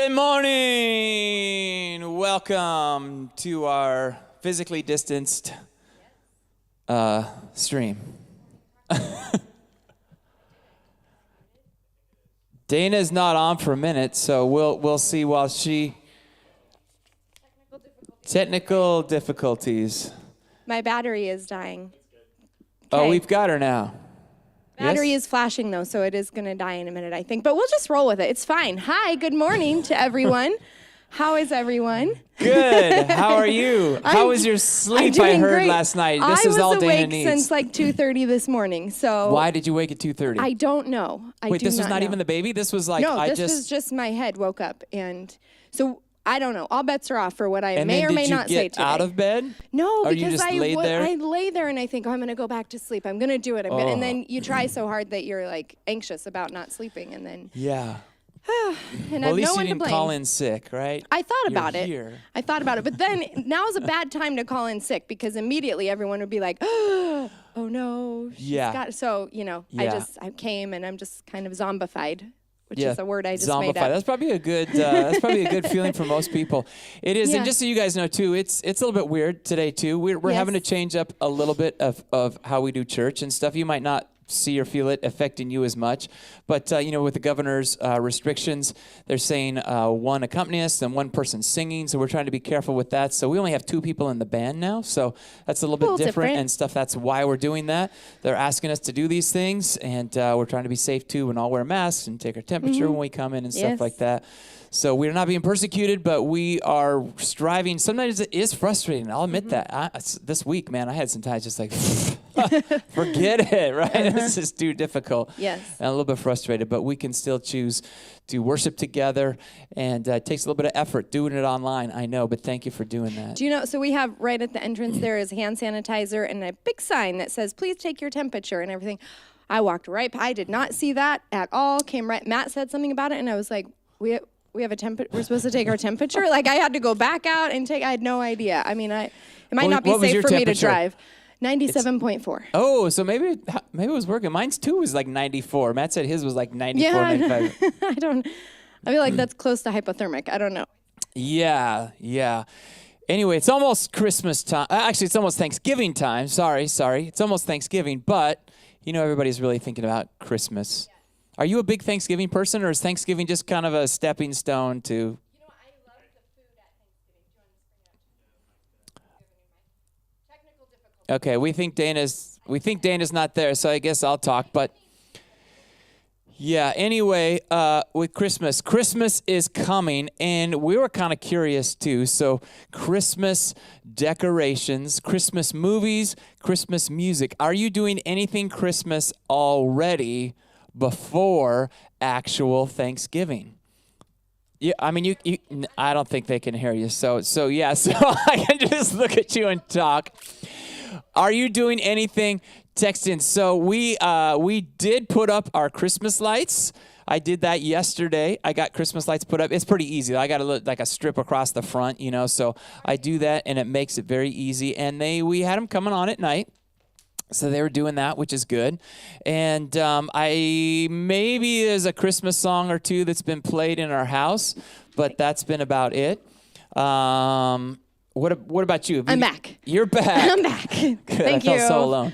Good morning. Welcome to our physically distanced stream. Dana's not on for a minute, so we'll see while she... Technical difficulties. My battery is dying. Oh, we've got her now. Battery is flashing, though, so it is going to die in a minute, I think. But we'll just roll with it. It's fine. Hi, good morning to everyone. How is everyone? Good. How are you? How was your sleep? I heard great. last night. This is all Dana I was awake needs. since like 2:30 this morning. So why did you wake at 2:30? I don't know. Wait, this was not even the baby? This was like no, this was just my head woke up, and so I don't know. All bets are off for what I may or may not say today. And did you get out of bed? No, or because you just I lay there and I think, oh, I'm going to go back to sleep. I'm going to do it. And then you try so hard that you're like anxious about not sleeping, and then yeah. and well, at I have least no one you didn't to blame. call in sick, right? I thought about You're it. I thought about it, but then now is a bad time to call in sick because immediately everyone would be like, oh no, she's got. So I came and I'm just kind of zombified. Which is a word I just made up. That's probably a good. That's probably a good feeling for most people. It is, and just so you guys know too, it's a little bit weird today too. We're having to change up a little bit of how we do church and stuff. You might not see or feel it affecting you as much, but with the governor's restrictions, they're saying one accompanist and one person singing. So we're trying to be careful with that. So we only have 2 people in the band now. So that's a little bit different and stuff. That's why we're doing that. They're asking us to do these things, and we're trying to be safe too and all wear masks and take our temperature when we come in and stuff like that. So we're not being persecuted, but we are striving. Sometimes it is frustrating. I'll admit that. This week, man, I had some times just like, forget it, right? This is too difficult. Yes. And a little bit frustrated, but we can still choose to worship together, and it takes a little bit of effort doing it online, I know, but thank you for doing that. Do you know, so we have right at the entrance there is hand sanitizer and a big sign that says, please take your temperature and everything. I walked right by. I did not see that at all. Matt said something about it, and I was like, we have a we're supposed to take our temperature? Like, I had to go back out and I had no idea. I mean, it might not be safe for me to drive. 97.4. Oh, so maybe it was working. Mine's too was like 94. Matt said his was like 94, 95. I feel like that's close to hypothermic. I don't know. Yeah. Anyway, it's almost Christmas time. Actually, it's almost Thanksgiving time. Sorry. It's almost Thanksgiving, but everybody's really thinking about Christmas. Are you a big Thanksgiving person, or is Thanksgiving just kind of a stepping stone to... I love the food at Thanksgiving. Do you want to bring it up? Technical difficulty. Okay, we think Dana's not there, so I guess I'll talk, but... Yeah, anyway, with Christmas is coming, and we were kind of curious, too. So Christmas decorations, Christmas movies, Christmas music. Are you doing anything Christmas already before actual Thanksgiving? Yeah, I mean, I don't think they can hear you. So I can just look at you and talk. Are you doing anything? Text in. So we did put up our Christmas lights. I did that yesterday. I got Christmas lights put up. It's pretty easy. I got like a strip across the front, so I do that, and it makes it very easy. And we had them coming on at night. So they were doing that, which is good. And maybe there's a Christmas song or two that's been played in our house, but that's been about it. What about you? I'm back. You're back. I'm back. Good. Thank you. I felt so alone.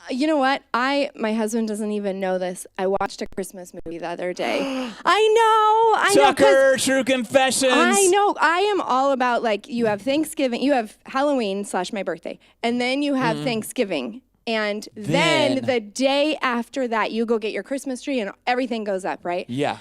You know what? My husband doesn't even know this. I watched a Christmas movie the other day. I know. Tucker, True Confessions. I know. I am all about, like, you have Thanksgiving, you have Halloween / my birthday, and then you have Thanksgiving. And then the day after that, you go get your Christmas tree and everything goes up, right? Yeah.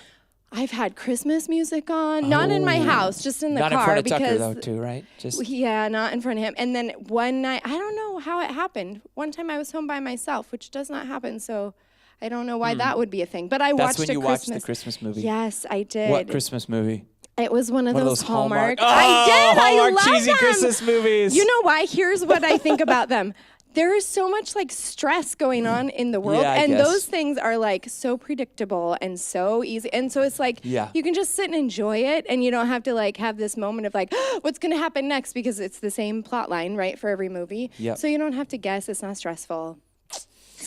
I've had Christmas music on, not in my house, just in the car. Not in front of Tucker, though, too, right? Yeah, not in front of him. And then one night, I don't know how it happened. One time I was home by myself, which does not happen, so I don't know why that would be a thing. But I watched That's when you watched the Christmas movie? Yes, I did. What Christmas movie? It was one of those Hallmark. Oh, I did. Hallmark I love cheesy them. Christmas movies. You know why? Here's what I think about them. There is so much like stress going on in the world, and those things are like so predictable and so easy. And so it's like you can just sit and enjoy it, and you don't have to like have this moment of like, what's going to happen next, because it's the same plot line, right, for every movie. Yep. So you don't have to guess. It's not stressful.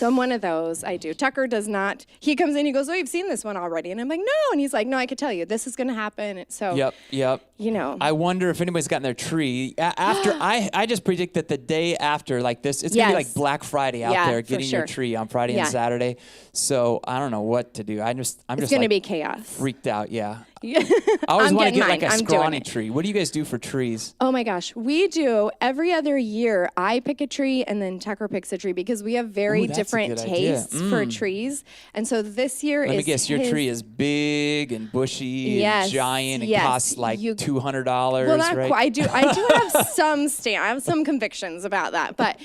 So I'm one of those. I do. Tucker does not. He comes in, he goes, "Oh, you've seen this one already." And I'm like, "No." And he's like, "No, I could tell you. This is going to happen." So, Yep. you know. I wonder if anybody's gotten their tree. After I just predict that the day after, like this, it's going to be like Black Friday out there, for getting your sure. tree on Friday and Saturday. So I don't know what to do. I'm just It's going to like be chaos. freaked out, yeah. Yeah. I always I'm want to getting get like mine. a I'm doing scrawny it. tree. What do you guys do for trees? Oh my gosh. We do every other year. I pick a tree and then Tucker picks a tree because we have very that's a different good idea. tastes for trees. And so this year Let is me guess, your tree is big and bushy Yes, and giant and yes. costs like $200, well, not right? quite. I do have some I have some convictions about that, but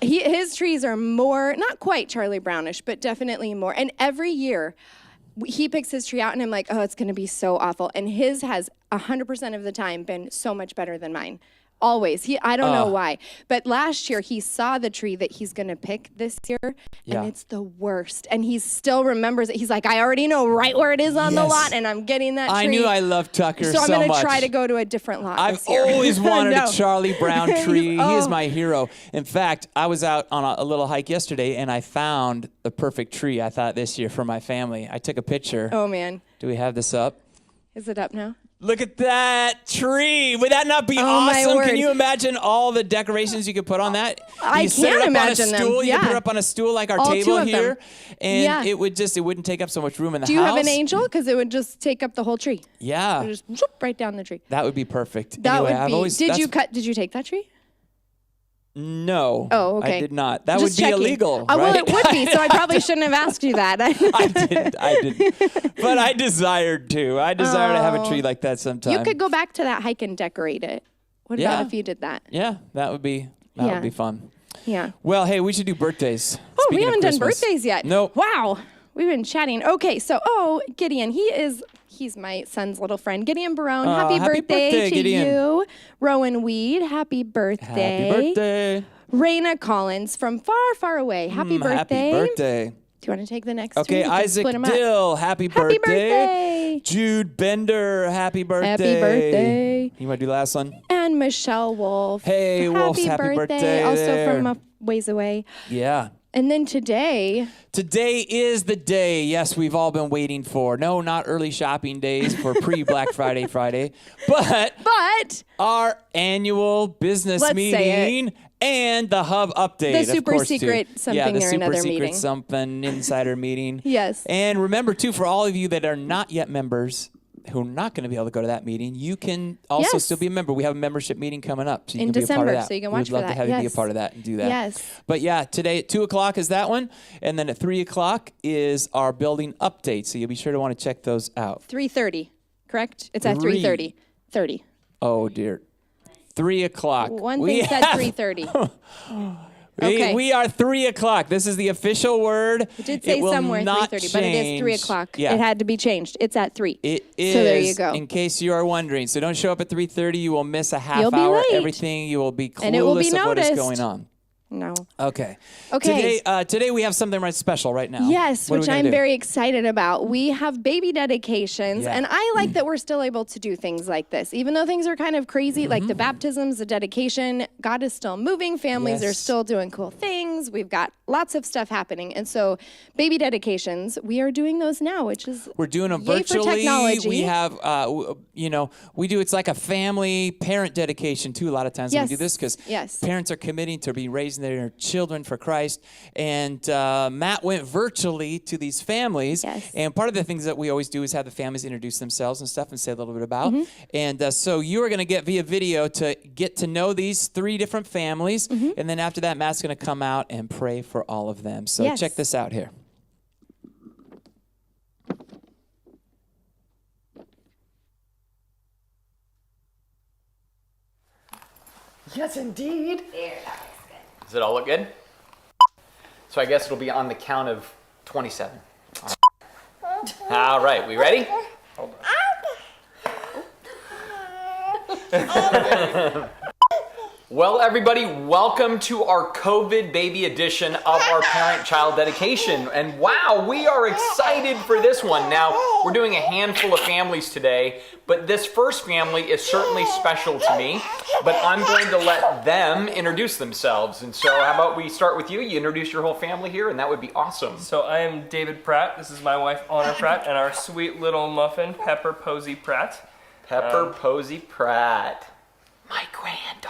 his trees are more, not quite Charlie Brownish, but definitely more. And every year he picks his tree out and I'm like, oh, it's going to be so awful. And his has 100% of the time been so much better than mine. Always. I don't know why. But last year he saw the tree that he's going to pick this year and it's the worst. And he still remembers it. He's like, I already know right where it is on the lot and I'm getting that tree. I knew I loved Tucker so I'm going much. to try to go to a different lot I've this year. always wanted No. a Charlie Brown tree. He is oh. my hero. In fact, I was out on a little hike yesterday and I found the perfect tree, I thought, this year for my family. I took a picture. Oh, man. Do we have this up? Is it up now? Look at that tree. Would that not be Oh, my awesome? word. Can you imagine all the decorations you could put on that? I you set it can up imagine on a them. stool. You Yeah. could put it up on a stool like our All table two of them. here. And Yeah. it wouldn't take up so much room in the Do you house. have an angel? Because it would just take up the whole tree. Yeah. Just whoop, right down the tree. That would be perfect. That Anyway, would I've be. always, Did you take that tree? No. Oh, okay. I did not. That Just would be checking. illegal. Well, right? it would be, so I probably shouldn't have asked you that. I didn't. But I desired to. I desire to have a tree like that sometime. You could go back to that hike and decorate it. What Yeah. about if you did that? Yeah, that would be fun. Yeah. Well, hey, we should do birthdays. Oh, we Speaking of haven't done Christmas. birthdays yet. Nope. Wow. We've been chatting. Okay, so Gideon, he's my son's little friend. Gideon Barone, happy birthday to Gideon. you. Rowan Weed, happy birthday. Happy birthday. Raina Collins from far, far away. Happy birthday. Happy birthday. Do you want to take the next two? Okay, We can Isaac split 'em up. Dill, happy Happy birthday. birthday. Jude Bender, happy birthday. Happy birthday. You want to do the last one? And Michelle Wolf. Hey, Wolf's happy birthday Also there. from a ways away. Yeah. And then today, Today is the day, yes, we've all been waiting for. No, not early shopping days for pre-Black Friday, but but our annual business Let's say it. meeting and the hub update. The of super course, too. secret something yeah, the or super another secret meeting. something insider meeting. Yes. And remember, too, for all of you that are not yet members, who are not going to be able to go to that meeting, you can also Yes. still be a member. We have a membership meeting coming up. So you In can be a part December, of that. so you can We watch would for love to that. have you be a Yes. part of that and do that. Yes. But yeah, today at 2 o'clock is that one. And then at 3 o'clock is our building update. So you'll be sure to want to check those out. 3:30, correct? It's at 3:30. 30. Oh, dear. 3 o'clock. One We thing said have- 3:30. We, Okay. we are 3 o'clock. This is the official word. It did say will somewhere not 3:30, but it is 3 change. o'clock. Yeah. It had to be changed. It's at 3. It is. So there you go. In case you are wondering. So don't show up at 3:30. You will miss a half You'll be hour. late. Everything. You will be clueless And it will be of what is noticed. going on. No. Okay. Okay. Today we have something right special right now. Yes, What are which we gonna I'm do? very excited about. We have baby dedications, Yeah. and I like that we're still able to do things like this. Even though things are kind of crazy, like Mm-hmm. the baptisms, the dedication, God is still moving. Families are Yes. still doing cool things. We've got lots of stuff happening. And so, baby dedications, we are doing those now, which is We're doing them yay for virtually. technology. We have, we do. It's like a family parent dedication too. A lot of times when we do Yes. this because Yes. parents are committing to be raising their children for Christ. And Matt went virtually to these families. Yes. And part of the things that we always do is have the families introduce themselves and stuff and say a little bit about. Mm-hmm. And so you are going to get via video to get to know these 3 different families. Mm-hmm. And then after that, Matt's going to come out and pray for all of them. So Yes. check this out here. Yes, indeed. Does it all look good? So I guess it'll be on the count of 27. All right, we ready? Hold on. Well, everybody, welcome to our COVID baby edition of our parent-child dedication. And wow, we are excited for this one. Now, we're doing a handful of families today, but this first family is certainly special to me, but I'm going to let them introduce themselves. And so how about we start with you? You introduce your whole family here, and that would be awesome. So I am David Pratt. This is my wife, Honor Pratt, and our sweet little muffin, Pepper Posey Pratt. Pepper Posey Pratt, my granddaughter.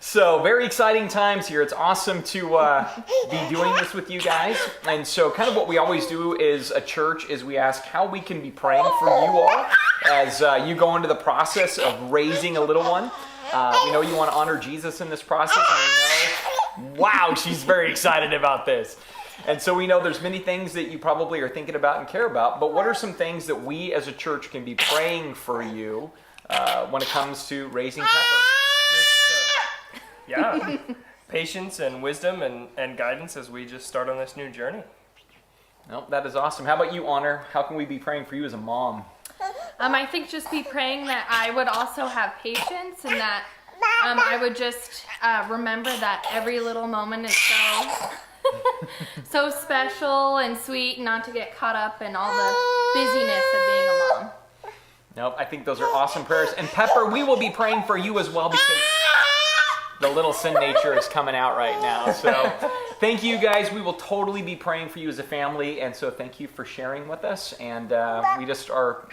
So very exciting times here. It's awesome to be doing this with you guys. And so kind of what we always do is a church is we ask how we can be praying for you all as you go into the process of raising a little one. We know you want to honor Jesus in this process. And we know, wow, she's very excited about this. And so we know there's many things that you probably are thinking about and care about, but what are some things that we as a church can be praying for you when it comes to raising Pepper? Yeah, patience and wisdom and guidance as we just start on this new journey. No, that is awesome. How about you, Honor? How can we be praying for you as a mom? I think just be praying that I would also have patience and that I would just remember that every little moment is so special and sweet, and not to get caught up in all the busyness of being a mom. Nope, I think those are awesome prayers. And Pepper, we will be praying for you as well because the little sin nature is coming out right now. So thank you guys. We will totally be praying for you as a family. And so thank you for sharing with us. And we just are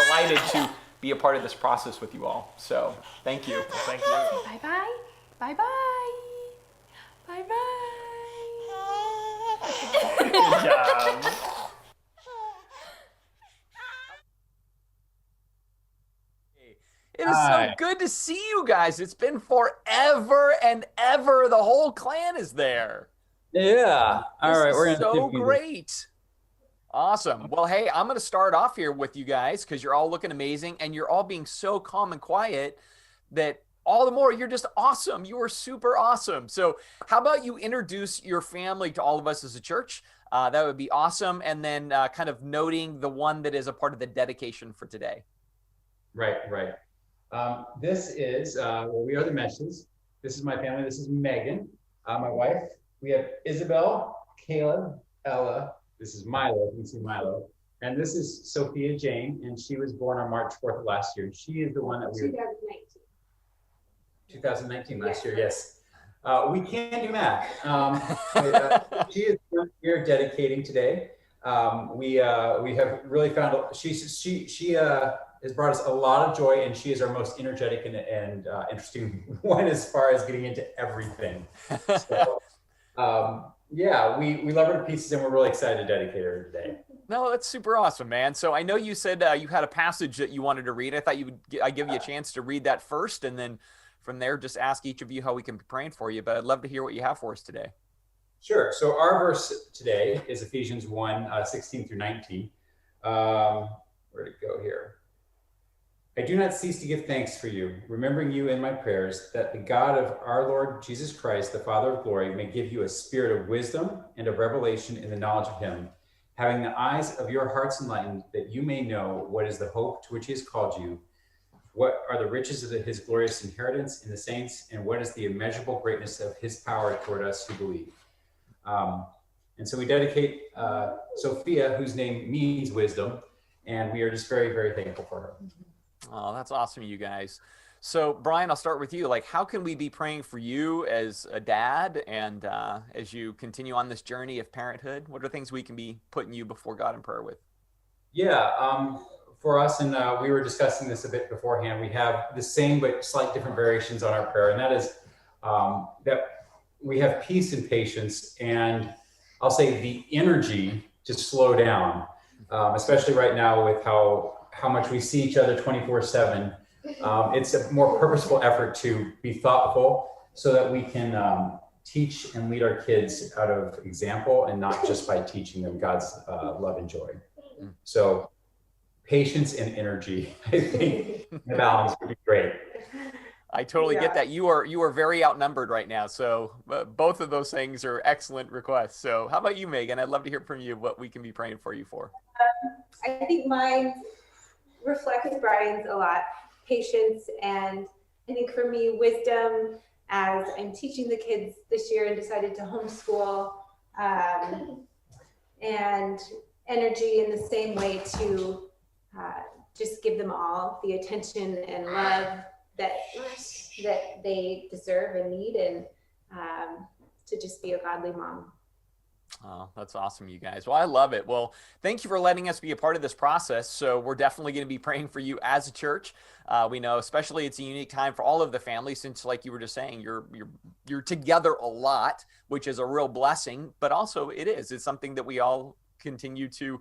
delighted to be a part of this process with you all. So thank you. Thank you. Bye-bye. Bye-bye. Bye-bye. Good job. It is so good to see you guys. It's been forever and ever. The whole clan is there. Yeah. All right. We're So great. Awesome. Well, hey, I'm going to start off here with you guys because you're all looking amazing and you're all being so calm and quiet that all the more you're just awesome. You are super awesome. So how about you introduce your family to all of us as a church? That would be awesome. And then kind of noting the one that is a part of the dedication for today. Right. This is, we are the Meshes. This is my family. This is Megan, my wife. We have Isabel, Caleb, Ella. This is Milo. You can see Milo. And this is Sophia Jane, and she was born on March 4th of last year. She is the one that we 2019 last year, yes. We can't do math. She is we are dedicating today. We have really found she has brought us a lot of joy, and she is our most energetic and interesting one as far as getting into everything. So, yeah, we love her to pieces, and we're really excited to dedicate her today. No, that's super awesome, man. So I know you said you had a passage that you wanted to read. I thought I'd give you a chance to read that first, and then from there, just ask each of you how we can be praying for you. But I'd love to hear what you have for us today. Sure. So our verse today is Ephesians 1, 16 through 19. Where'd it go here? I do not cease to give thanks for you, remembering you in my prayers, that the God of our Lord Jesus Christ, the Father of glory, may give you a spirit of wisdom and of revelation in the knowledge of him, having the eyes of your hearts enlightened, that you may know what is the hope to which he has called you, what are the riches of his glorious inheritance in the saints, and what is the immeasurable greatness of his power toward us who believe. And so we dedicate Sophia, whose name means wisdom, and we are just very, very thankful for her. Oh, that's awesome, you guys. So, Brian, I'll start with you. Like, how can we be praying for you as a dad and as you continue on this journey of parenthood? What are things we can be putting you before God in prayer with? Yeah, for us, and we were discussing this a bit beforehand, we have the same but slight different variations on our prayer, and that is that we have peace and patience, and I'll say the energy to slow down, especially right now with how much we see each other 24/7. It's a more purposeful effort to be thoughtful so that we can teach and lead our kids out of example and not just by teaching them God's love and joy. So patience and energy, I think the balance would be great. I totally get that. You are very outnumbered right now. So both of those things are excellent requests. So how about you, Megan? I'd love to hear from you what we can be praying for you for. I think mine reflects Brian's a lot. Patience and I think for me, wisdom as I'm teaching the kids this year and decided to homeschool, and energy in the same way to just give them all the attention and love that they deserve and need, and to just be a godly mom. Oh, that's awesome, you guys. Well, I love it. Well, thank you for letting us be a part of this process. So we're definitely going to be praying for you as a church. We know, especially, it's a unique time for all of the families, since, like you were just saying, you're together a lot, which is a real blessing. But also, it's something that we all continue to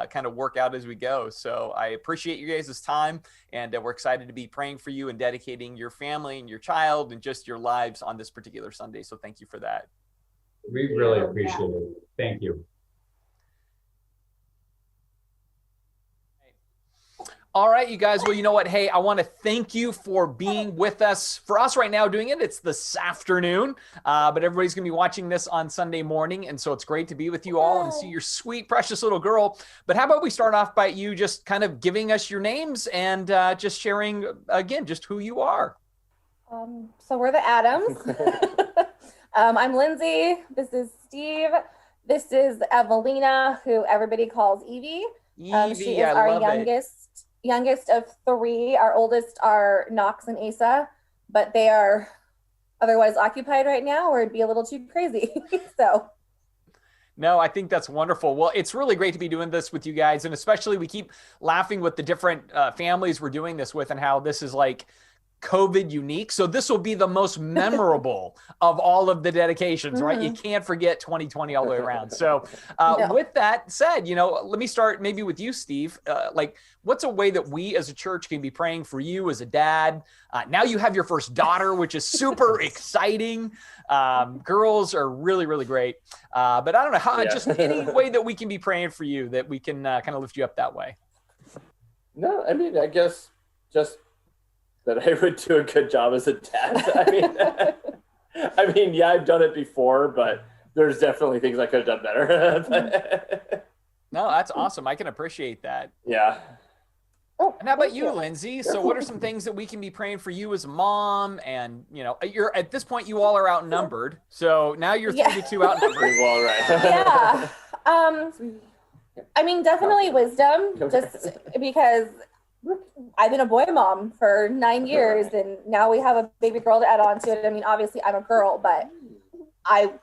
kind of work out as we go. So I appreciate you guys' time, and we're excited to be praying for you and dedicating your family and your child and just your lives on this particular Sunday. So thank you for that. We really appreciate it. Thank you. All right, you guys. Well, you know what? Hey, I want to thank you for being with us. For us right now doing it, it's this afternoon, but everybody's going to be watching this on Sunday morning. And so it's great to be with you all and see your sweet, precious little girl. But how about we start off by you just kind of giving us your names and just sharing, again, just who you are. So we're the Adams. I'm Lindsay. This is Steve. This is Evelina, who everybody calls Evie. She is our youngest of three. Our oldest are Knox and Asa, but they are otherwise occupied right now, or it'd be a little too crazy. So. No, I think that's wonderful. Well, it's really great to be doing this with you guys. And especially, we keep laughing with the different families we're doing this with and how this is like COVID unique. So this will be the most memorable of all of the dedications, right? You can't forget 2020 all the way around. So with that said, let me start maybe with you, Steve. What's a way that we as a church can be praying for you as a dad? Now you have your first daughter, which is super exciting. Girls are really, really great. But I don't know just any way that we can be praying for you, that we can kind of lift you up that way. No, I mean, I guess just that I would do a good job as a dad. I mean, yeah, I've done it before, but there's definitely things I could have done better. No, that's awesome. I can appreciate that. Yeah. And how about you, Lindsay? So what are some things that we can be praying for you as a mom? And, you're at this point, you all are outnumbered. So now you're 3 to 2 outnumbered. Pretty well, right. Yeah. I mean, definitely wisdom, just because I've been a boy mom for 9 years, and now we have a baby girl to add on to it. I mean, obviously I'm a girl, but I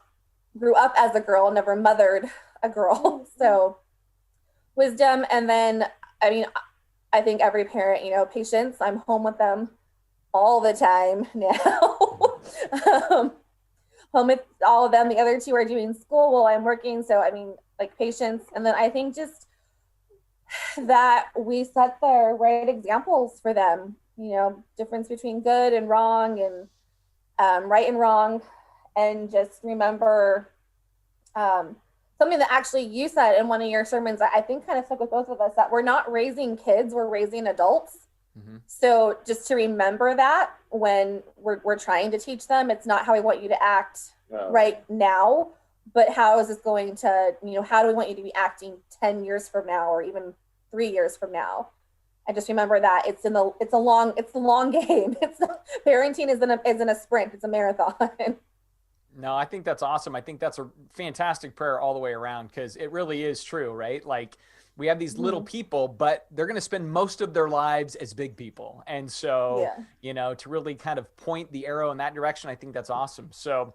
grew up as a girl, never mothered a girl. So wisdom. And then, I mean, I think every parent, patience. I'm home with them all the time now. Home with all of them. The other two are doing school while I'm working. So, I mean, like, patience. And then I think just that we set the right examples for them, difference between good and wrong, and right and wrong. And just remember something that actually you said in one of your sermons that I think kind of stuck with both of us, that we're not raising kids, we're raising adults. So just to remember that when we're trying to teach them, it's not how we want you to act right now, but how is this going to, how do we want you to be acting 10 years from now, or even 3 years from now? And just remember that it's the long game. Parenting isn't a sprint, it's a marathon. No, I think that's awesome. I think that's a fantastic prayer all the way around, because it really is true, right? Like, we have these little people, but they're going to spend most of their lives as big people. And so, to really kind of point the arrow in that direction, I think that's awesome. So,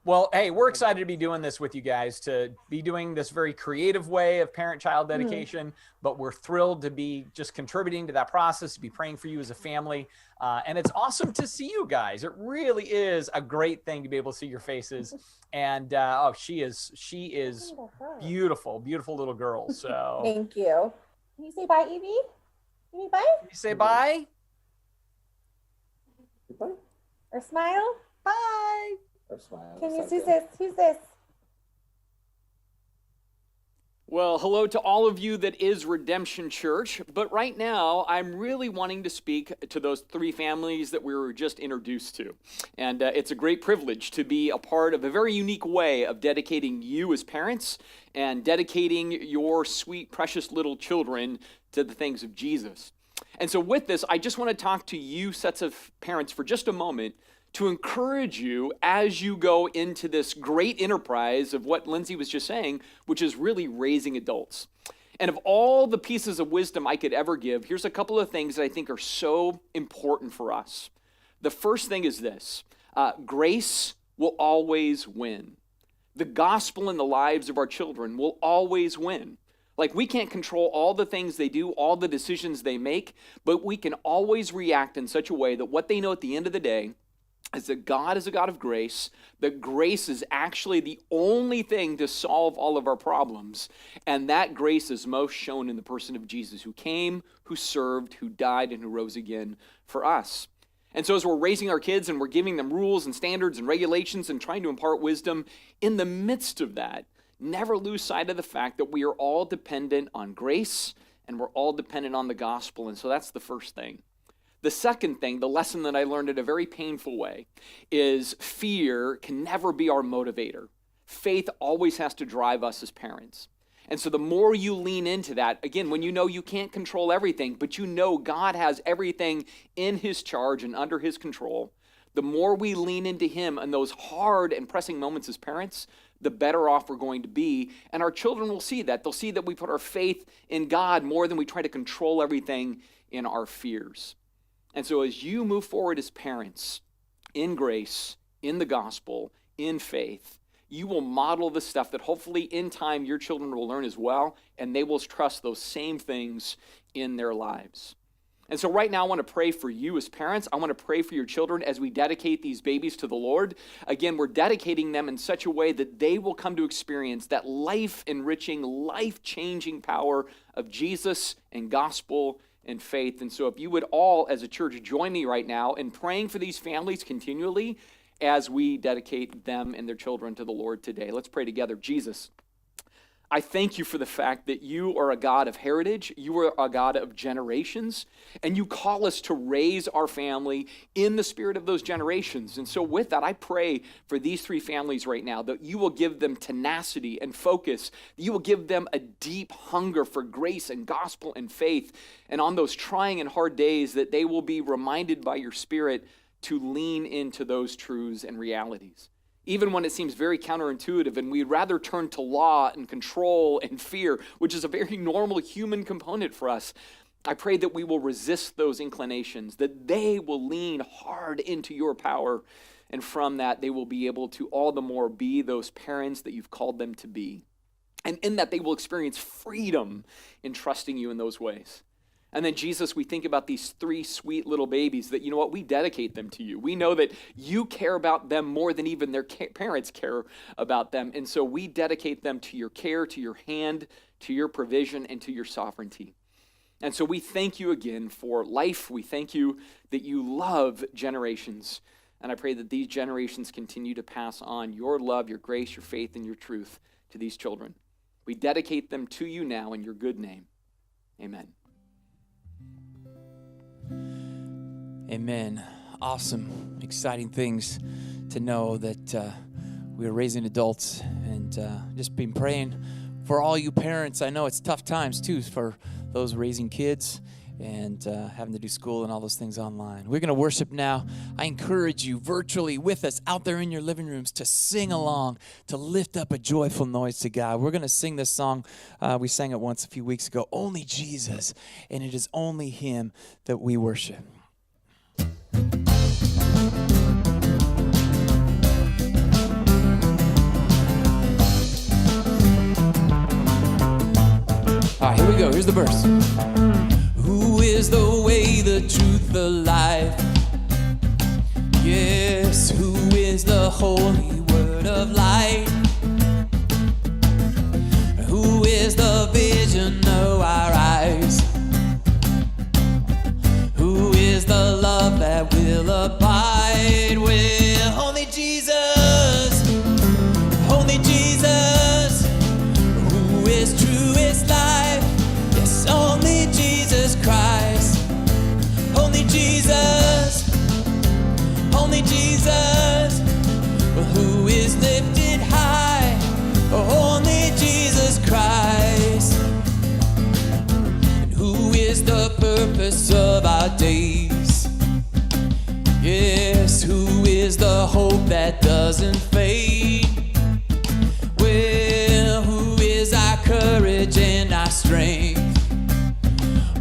well, hey, we're excited to be doing this with you guys, to be doing this very creative way of parent-child dedication, but we're thrilled to be just contributing to that process, to be praying for you as a family. And it's awesome to see you guys. It really is a great thing to be able to see your faces. And she is beautiful, beautiful little girl. So thank you. Can you say bye, Evie? Evie, bye. Can you say bye? Bye. Or smile. Bye. Or smile. Can you who's this? Who's this? Well, hello to all of you that is Redemption Church, but right now I'm really wanting to speak to those 3 families that we were just introduced to. And it's a great privilege to be a part of a very unique way of dedicating you as parents and dedicating your sweet, precious little children to the things of Jesus. And so with this, I just want to talk to you sets of parents for just a moment to encourage you as you go into this great enterprise of what Lindsay was just saying, which is really raising adults. And of all the pieces of wisdom I could ever give, here's a couple of things that I think are so important for us. The first thing is this: grace will always win. The gospel in the lives of our children will always win. Like, we can't control all the things they do, all the decisions they make, but we can always react in such a way that what they know at the end of the day is that God is a God of grace, that grace is actually the only thing to solve all of our problems, and that grace is most shown in the person of Jesus, who came, who served, who died, and who rose again for us. And so as we're raising our kids and we're giving them rules and standards and regulations and trying to impart wisdom, in the midst of that, never lose sight of the fact that we are all dependent on grace and we're all dependent on the gospel. And so that's the first thing. The second thing, the lesson that I learned in a very painful way, is fear can never be our motivator. Faith always has to drive us as parents. And so the more you lean into that, again, when you know you can't control everything, but you know God has everything in his charge and under his control, the more we lean into him in those hard and pressing moments as parents, the better off we're going to be. And our children will see that. They'll see that we put our faith in God more than we try to control everything in our fears. And so as you move forward as parents, in grace, in the gospel, in faith, you will model the stuff that hopefully in time your children will learn as well, and they will trust those same things in their lives. And so right now I want to pray for you as parents. I want to pray for your children as we dedicate these babies to the Lord. Again, we're dedicating them in such a way that they will come to experience that life-enriching, life-changing power of Jesus and gospel and faith. And so if you would all, as a church, join me right now in praying for these families continually as we dedicate them and their children to the Lord today. Let's pray together. Jesus, I thank you for the fact that you are a God of heritage, you are a God of generations, and you call us to raise our family in the spirit of those generations. And so with that, I pray for these three families right now, that you will give them tenacity and focus, that you will give them a deep hunger for grace and gospel and faith, and on those trying and hard days that they will be reminded by your Spirit to lean into those truths and realities. Even when it seems very counterintuitive and we'd rather turn to law and control and fear, which is a very normal human component for us, I pray that we will resist those inclinations, that they will lean hard into your power, and from that they will be able to all the more be those parents that you've called them to be. And in that they will experience freedom in trusting you in those ways. And then, Jesus, we think about these three sweet little babies that, you know what, we dedicate them to you. We know that you care about them more than even their parents care about them. And so we dedicate them to your care, to your hand, to your provision, and to your sovereignty. And so we thank you again for life. We thank you that you love generations. And I pray that these generations continue to pass on your love, your grace, your faith, and your truth to these children. We dedicate them to you now in your good name. Amen. Amen. Awesome, exciting things to know that we are raising adults, and just been praying for all you parents. I know it's tough times too for those raising kids and having to do school and all those things online. We're going to worship now. I encourage you virtually with us out there in your living rooms to sing along, to lift up a joyful noise to God. We're going to sing this song. We sang it once a few weeks ago, Only Jesus, and it is only him that we worship. All right, here we go. Here's the verse. Who is the way, the truth, the life? Yes, who is the holy word of light? Who is the vision of our eyes? Who is the love that will abide? Well, only Jesus, only Jesus, who is truest life. Yes, only Jesus Christ, only Jesus, who is lifted high. dark days. Yes, who is the hope that doesn't fade? Well, who is our courage and our strength?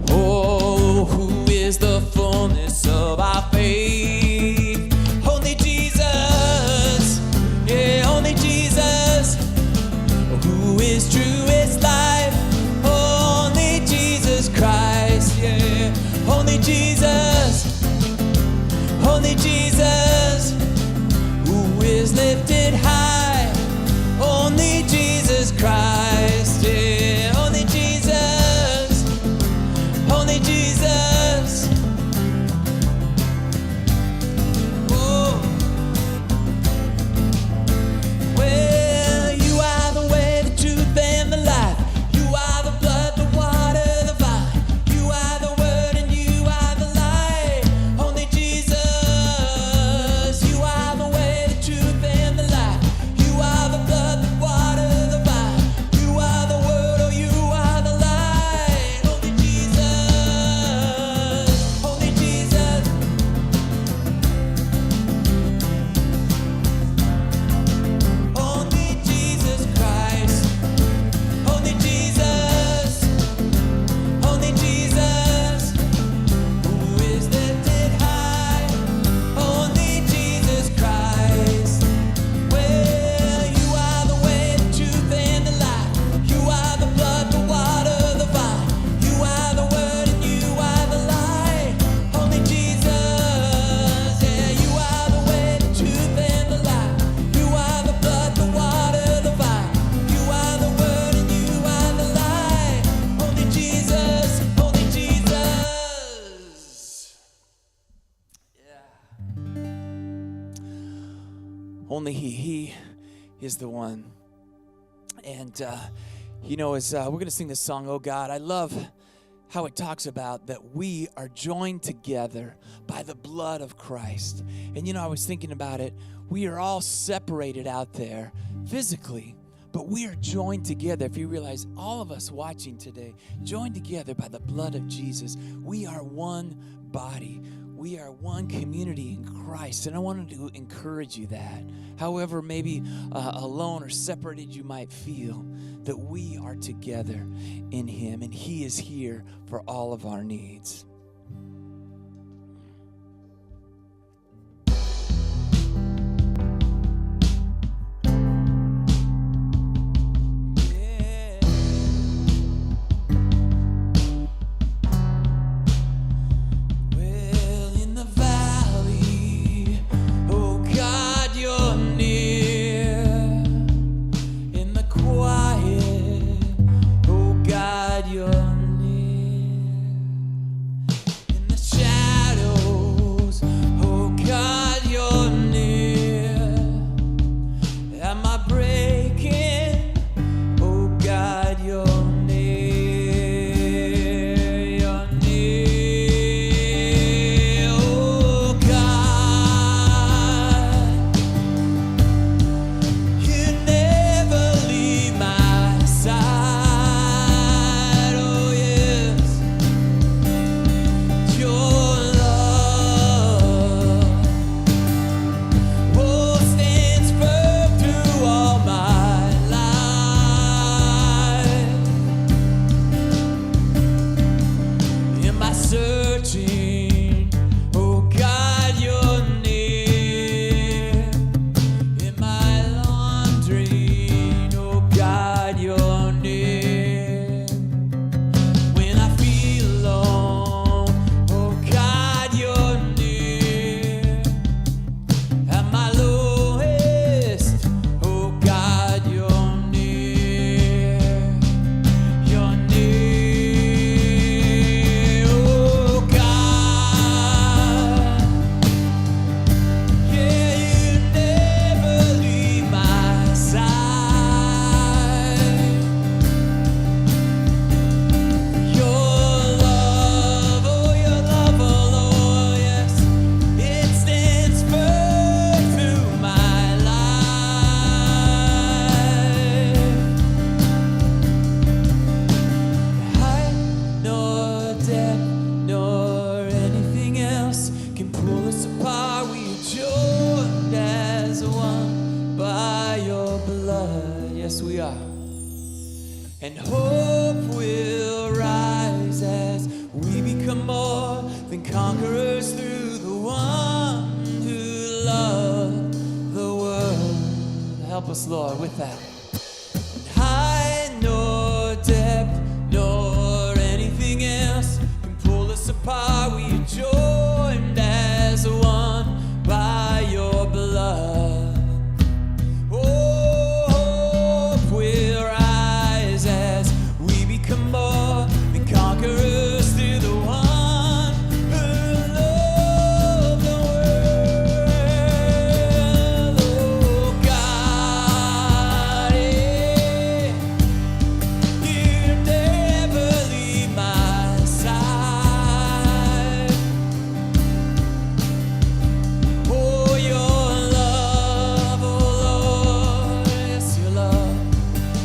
Oh, who is the fullness of our faith? Only Jesus, yeah, only Jesus. Who is true is life? Only Jesus Christ, yeah. Only Jesus, only Jesus. Who is lifted high? Only Jesus Christ, yeah. Only Jesus, only Jesus. Oh. Well, you are the way, the truth, and the life. You are the blood, the water, the vine. You are the word and you are the light. Only Jesus. You are the way, the truth, and the life. You are the blood, the water, the vine. You are the word, oh, you are the light. Only Jesus. Only Jesus. Only Jesus Christ. Only Jesus. Only Jesus. Who is lifted high? Only Jesus Christ. Well, you are the way, the truth, and the life. You are the blood, the water, the vine. You are the word and you are the light. Only Jesus. Yeah, you are the way, the truth, and the life. You are the blood, the water, the vine. You are the word and you are the light. Only Jesus, only Jesus. Only He is the one. And, you know, as we're going to sing this song, Oh God, I love how it talks about that we are joined together by the blood of Christ. And, you know, I was thinking about it. We are all separated out there physically, but we are joined together. If you realize, all of us watching today, joined together by the blood of Jesus. We are one body. We are one community in Christ. And I wanted to encourage you that, however maybe alone or separated you might feel, that we are together in Him and He is here for all of our needs. yes we are. And hope will rise as we become more than conquerors through the one who loved the world. Help us, Lord, with that. Height nor depth nor anything else can pull us apart. We are joined as one by your blood. Oh, hope will rise as we become more than conquerors through the one who loved the world. Oh God, you never leave my side. Oh, your love, oh Lord, yes, your love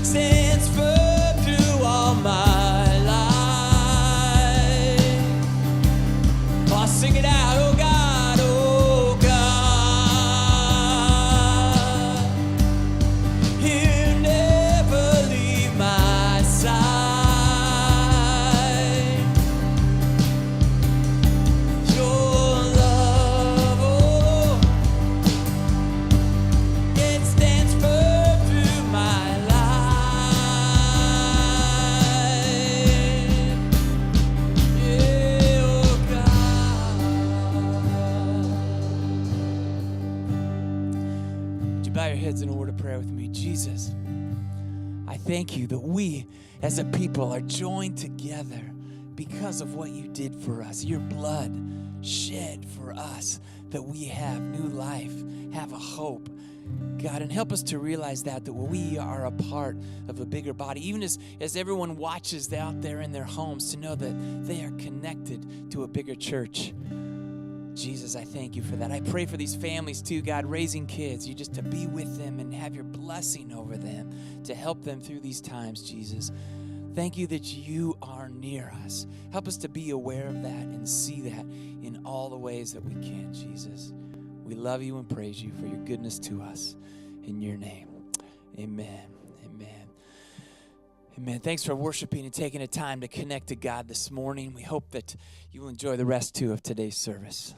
stands firm through all my life. Oh, sing it out, oh God, oh God. You never leave my side. Your love, oh, it stands firm through my life. Yeah, oh God. Would you bow your heads in a word of prayer with me? Jesus, I thank you that we as a people are joined together because of what you did for us. Your blood shed for us, that we have new life, have a hope. God, and help us to realize that we are a part of a bigger body, even as everyone watches out there in their homes, to know that they are connected to a bigger church. Jesus, I thank you for that. I pray for these families too, God, raising kids, you just to be with them and have your blessing over them, to help them through these times, Jesus. Thank you that you are near us. Help us to be aware of that and see that in all the ways that we can, Jesus. We love you and praise you for your goodness to us. In your name, amen. Amen. Amen. Thanks for worshiping and taking the time to connect to God this morning. We hope that you will enjoy the rest too of today's service.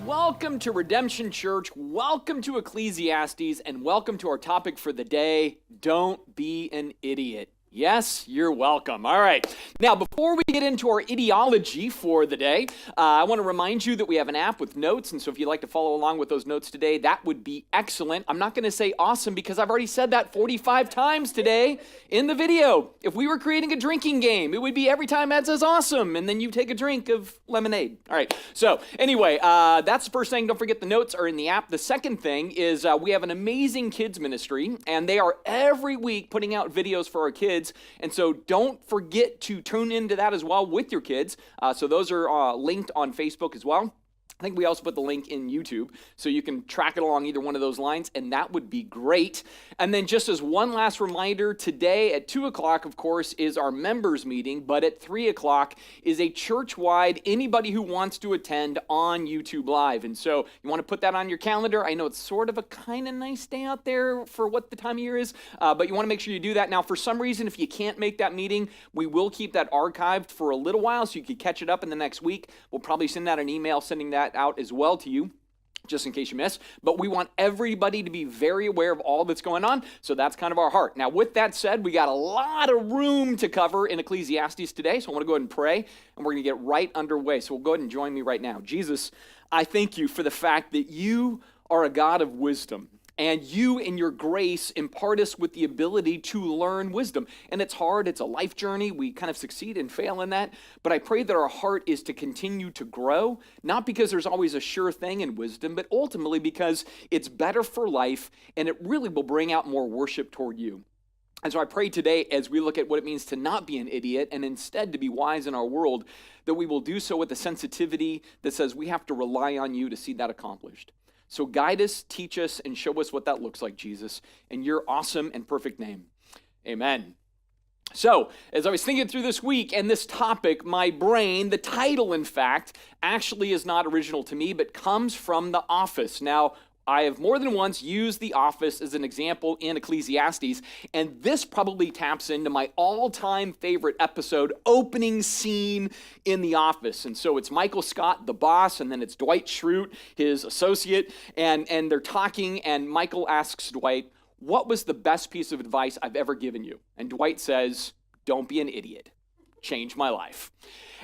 Welcome to Redemption Church, welcome to Ecclesiastes, and welcome to our topic for the day, Don't Be an Idiot. Yes, you're welcome. All right. Now, before we get into our ideology for the day, I want to remind you that we have an app with notes, and so if you'd like to follow along with those notes today, that would be excellent. I'm not going to say awesome because I've already said that 45 times today in the video. If we were creating a drinking game, it would be every time Ed says awesome, and then you take a drink of lemonade. All right. So anyway, that's the first thing. Don't forget the notes are in the app. The second thing is we have an amazing kids ministry, and they are every week putting out videos for our kids. And so don't forget to tune into that as well with your kids. So those are linked on Facebook as well. I think we also put the link in YouTube, so you can track it along either one of those lines, and that would be great. And then just as one last reminder, today at 2 o'clock, of course, is our members meeting, but at 3 o'clock is a church-wide, anybody who wants to attend on YouTube Live. And so you want to put that on your calendar. I know it's sort of a kind of nice day out there for what the time of year is, but you want to make sure you do that. Now, for some reason, if you can't make that meeting, we will keep that archived for a little while so you can catch it up in the next week. We'll probably send out an email sending that out as well to you. just in case you missed. But we want everybody to be very aware of all that's going on. So that's kind of our heart. Now, with that said, we got a lot of room to cover in Ecclesiastes today. So I want to go ahead and pray, and we're going to get right underway. So go ahead and join me right now. Jesus, I thank you for the fact that you are a God of wisdom. And you, in your grace, impart us with the ability to learn wisdom. And it's hard. It's a life journey. We kind of succeed and fail in that. But I pray that our heart is to continue to grow, not because there's always a sure thing in wisdom, but ultimately because it's better for life, and it really will bring out more worship toward you. And so I pray today, as we look at what it means to not be an idiot and instead to be wise in our world, that we will do so with a sensitivity that says we have to rely on you to see that accomplished. So guide us, teach us, and show us what that looks like, Jesus, in your awesome and perfect name. Amen. So, as I was thinking through this week and this topic, my brain, the title, in fact, actually is not original to me, but comes from The Office. Now, I have more than once used The Office as an example in Ecclesiastes, and this probably taps into my all-time favorite episode, opening scene in The Office. And so it's Michael Scott, the boss, and then it's Dwight Schrute, his associate, and they're talking, and Michael asks Dwight, "What was the best piece of advice I've ever given you?" And Dwight says, "Don't be an idiot. Changed my life."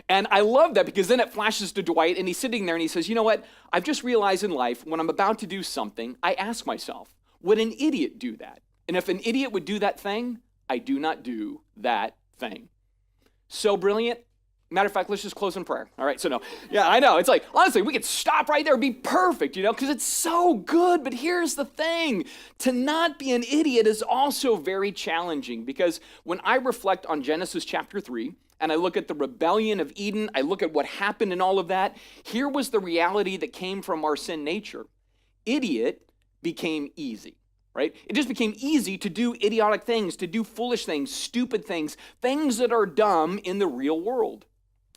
And I love that because then it flashes to Dwight, and he's sitting there and he says, you know what? I've just realized in life, when I'm about to do something, I ask myself, would an idiot do that? And if an idiot would do that thing, I do not do that thing. So brilliant. Matter of fact, let's just close in prayer. All right, so no. Yeah, I know. It's like, honestly, we could stop right there and be perfect, because it's so good. But here's the thing. To not be an idiot is also very challenging, because when I reflect on Genesis chapter 3, and I look at the rebellion of Eden, I look at what happened in all of that, here was the reality that came from our sin nature. Idiot became easy, right? It just became easy to do idiotic things, to do foolish things, stupid things, things that are dumb in the real world.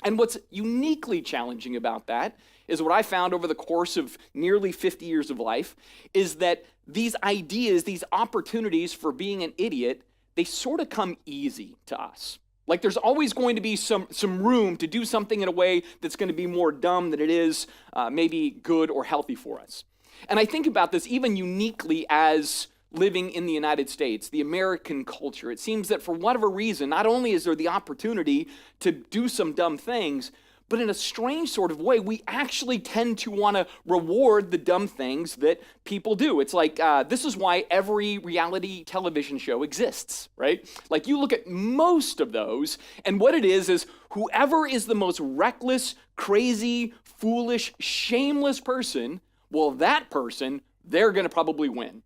And what's uniquely challenging about that is what I found over the course of nearly 50 years of life is that these ideas, these opportunities for being an idiot, they sort of come easy to us. Like there's always going to be some room to do something in a way that's going to be more dumb than it is maybe good or healthy for us. And I think about this even uniquely as living in the United States, the American culture. It seems that for whatever reason, not only is there the opportunity to do some dumb things, but in a strange sort of way, we actually tend to want to reward the dumb things that people do. It's like, this is why every reality television show exists, right? Like you look at most of those, and what it is whoever is the most reckless, crazy, foolish, shameless person, well, that person, they're going to probably win.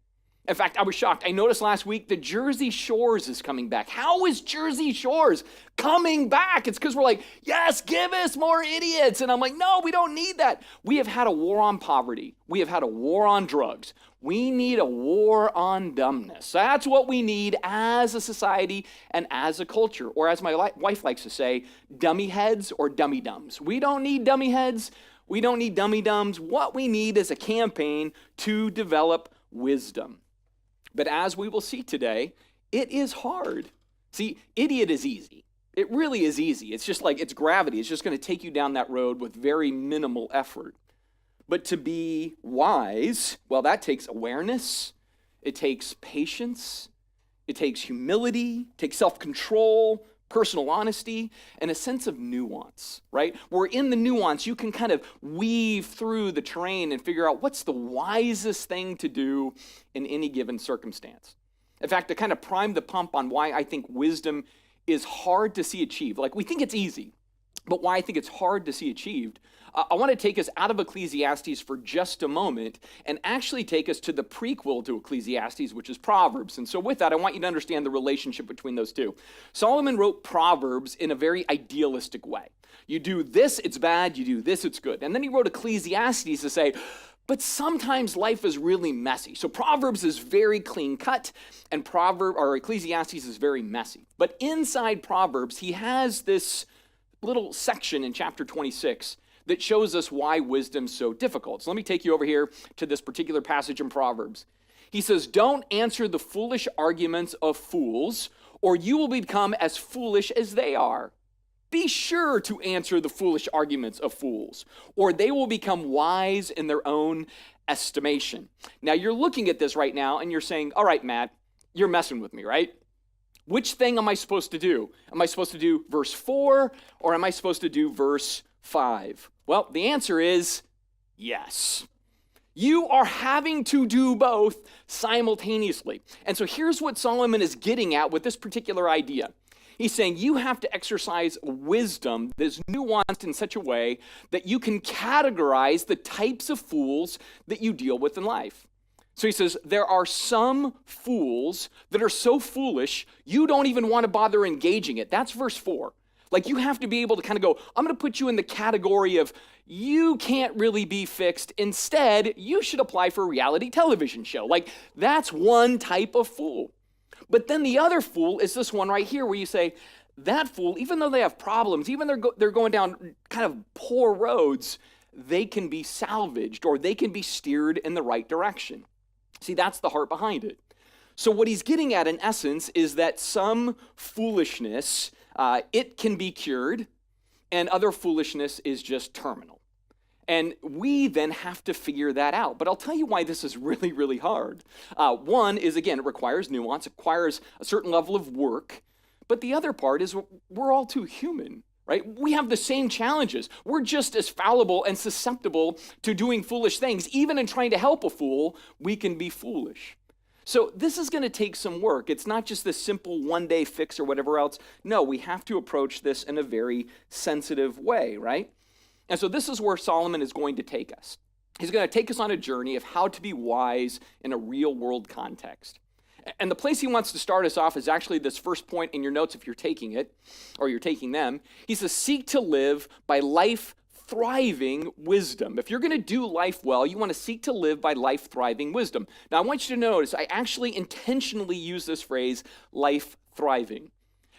In fact, I was shocked. I noticed last week that Jersey Shores is coming back. How is Jersey Shores coming back? It's because we're like, yes, give us more idiots. And I'm like, no, we don't need that. We have had a war on poverty. We have had a war on drugs. We need a war on dumbness. That's what we need as a society and as a culture. Or as my wife likes to say, dummy heads or dummy dumbs. We don't need dummy heads. We don't need dummy dumbs. What we need is a campaign to develop wisdom. But as we will see today, it is hard. See, idiot is easy. It really is easy. It's just like it's gravity. It's just going to take you down that road with very minimal effort. But to be wise, well, that takes awareness. It takes patience. It takes humility. It takes self-control, personal honesty, and a sense of nuance, right? Where in the nuance, you can kind of weave through the terrain and figure out what's the wisest thing to do in any given circumstance. In fact, to kind of prime the pump on why I think wisdom is hard to see achieved. Like we think it's easy, but why I think it's hard to see achieved, I want to take us out of Ecclesiastes for just a moment and actually take us to the prequel to Ecclesiastes, which is Proverbs. And so with that, I want you to understand the relationship between those two. Solomon wrote Proverbs in a very idealistic way. You do this, it's bad. You do this, it's good. And then he wrote Ecclesiastes to say, but sometimes life is really messy. So Proverbs is very clean cut, and Ecclesiastes is very messy. But inside Proverbs, he has this little section in chapter 26 that shows us why wisdom's so difficult. So let me take you over here to this particular passage in Proverbs. He says, don't answer the foolish arguments of fools, or you will become as foolish as they are. be sure to answer the foolish arguments of fools, or they will become wise in their own estimation. Now, you're looking at this right now and you're saying, all right, Matt, you're messing with me, right? Which thing am I supposed to do? Am I supposed to do verse 4 or am I supposed to do verse 5? Well, the answer is yes. You are having to do both simultaneously. And so here's what Solomon is getting at with this particular idea. He's saying you have to exercise wisdom that is nuanced in such a way that you can categorize the types of fools that you deal with in life. So he says, there are some fools that are so foolish, you don't even want to bother engaging it. That's verse 4. Like, you have to be able to kind of go, I'm going to put you in the category of you can't really be fixed. Instead, you should apply for a reality television show. Like, that's one type of fool. But then the other fool is this one right here where you say, that fool, even though they have problems, even though they're going down kind of poor roads, they can be salvaged or they can be steered in the right direction. See, that's the heart behind it. So what he's getting at, in essence, is that some foolishness, it can be cured, and other foolishness is just terminal. And we then have to figure that out. But I'll tell you why this is really, really hard. One is, again, it requires nuance. It requires a certain level of work. But the other part is we're all too human, right? We have the same challenges. We're just as fallible and susceptible to doing foolish things. Even in trying to help a fool, we can be foolish. So this is going to take some work. It's not just this simple one-day fix or whatever else. No, we have to approach this in a very sensitive way, right? And so this is where Solomon is going to take us. He's going to take us on a journey of how to be wise in a real-world context. And the place he wants to start us off is actually this first point in your notes if you're taking it, or you're taking them. He says, seek to live by life-thriving wisdom. If you're going to do life well, you want to seek to live by life-thriving wisdom. Now, I want you to notice, I actually intentionally use this phrase, life-thriving.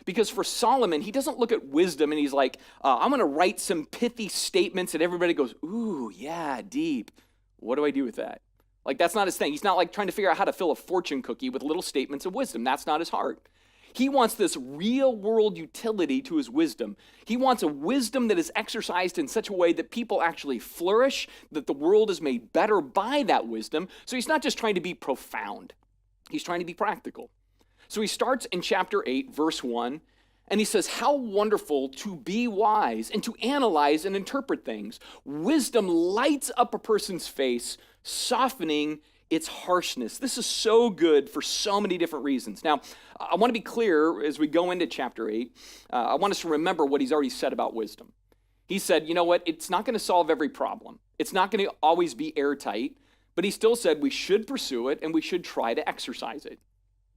Because for Solomon, he doesn't look at wisdom and he's like, I'm going to write some pithy statements and everybody goes, ooh, yeah, deep. What do I do with that? Like, that's not his thing. He's not like trying to figure out how to fill a fortune cookie with little statements of wisdom. That's not his heart. He wants this real world utility to his wisdom. He wants a wisdom that is exercised in such a way that people actually flourish, that the world is made better by that wisdom. So he's not just trying to be profound. He's trying to be practical. So he starts in chapter 8, verse 1, and he says, how wonderful to be wise and to analyze and interpret things. Wisdom lights up a person's face, softening its harshness. This is so good for so many different reasons. Now, I want to be clear as we go into chapter 8. I want us to remember what he's already said about wisdom. He said, you know what? It's not going to solve every problem. It's not going to always be airtight, but he still said we should pursue it and we should try to exercise it.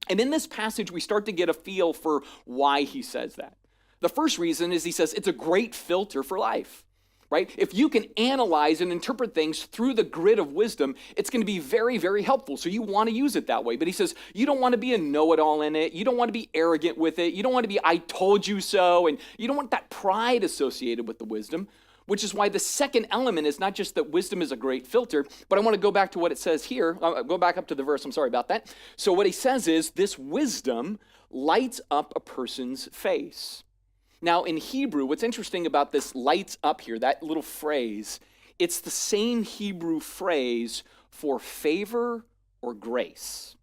And in this passage, we start to get a feel for why he says that. The first reason is he says it's a great filter for life, right? If you can analyze and interpret things through the grid of wisdom, it's going to be very, very helpful. So you want to use it that way. But he says you don't want to be a know-it-all in it. You don't want to be arrogant with it. You don't want to be I told you so. And you don't want that pride associated with the wisdom, which is why the second element is not just that wisdom is a great filter, but I want to go back to what it says here. Go back up to the verse. I'm sorry about that. So what he says is this wisdom lights up a person's face. Now in Hebrew, what's interesting about this lights up here, that little phrase, it's the same Hebrew phrase for favor or grace.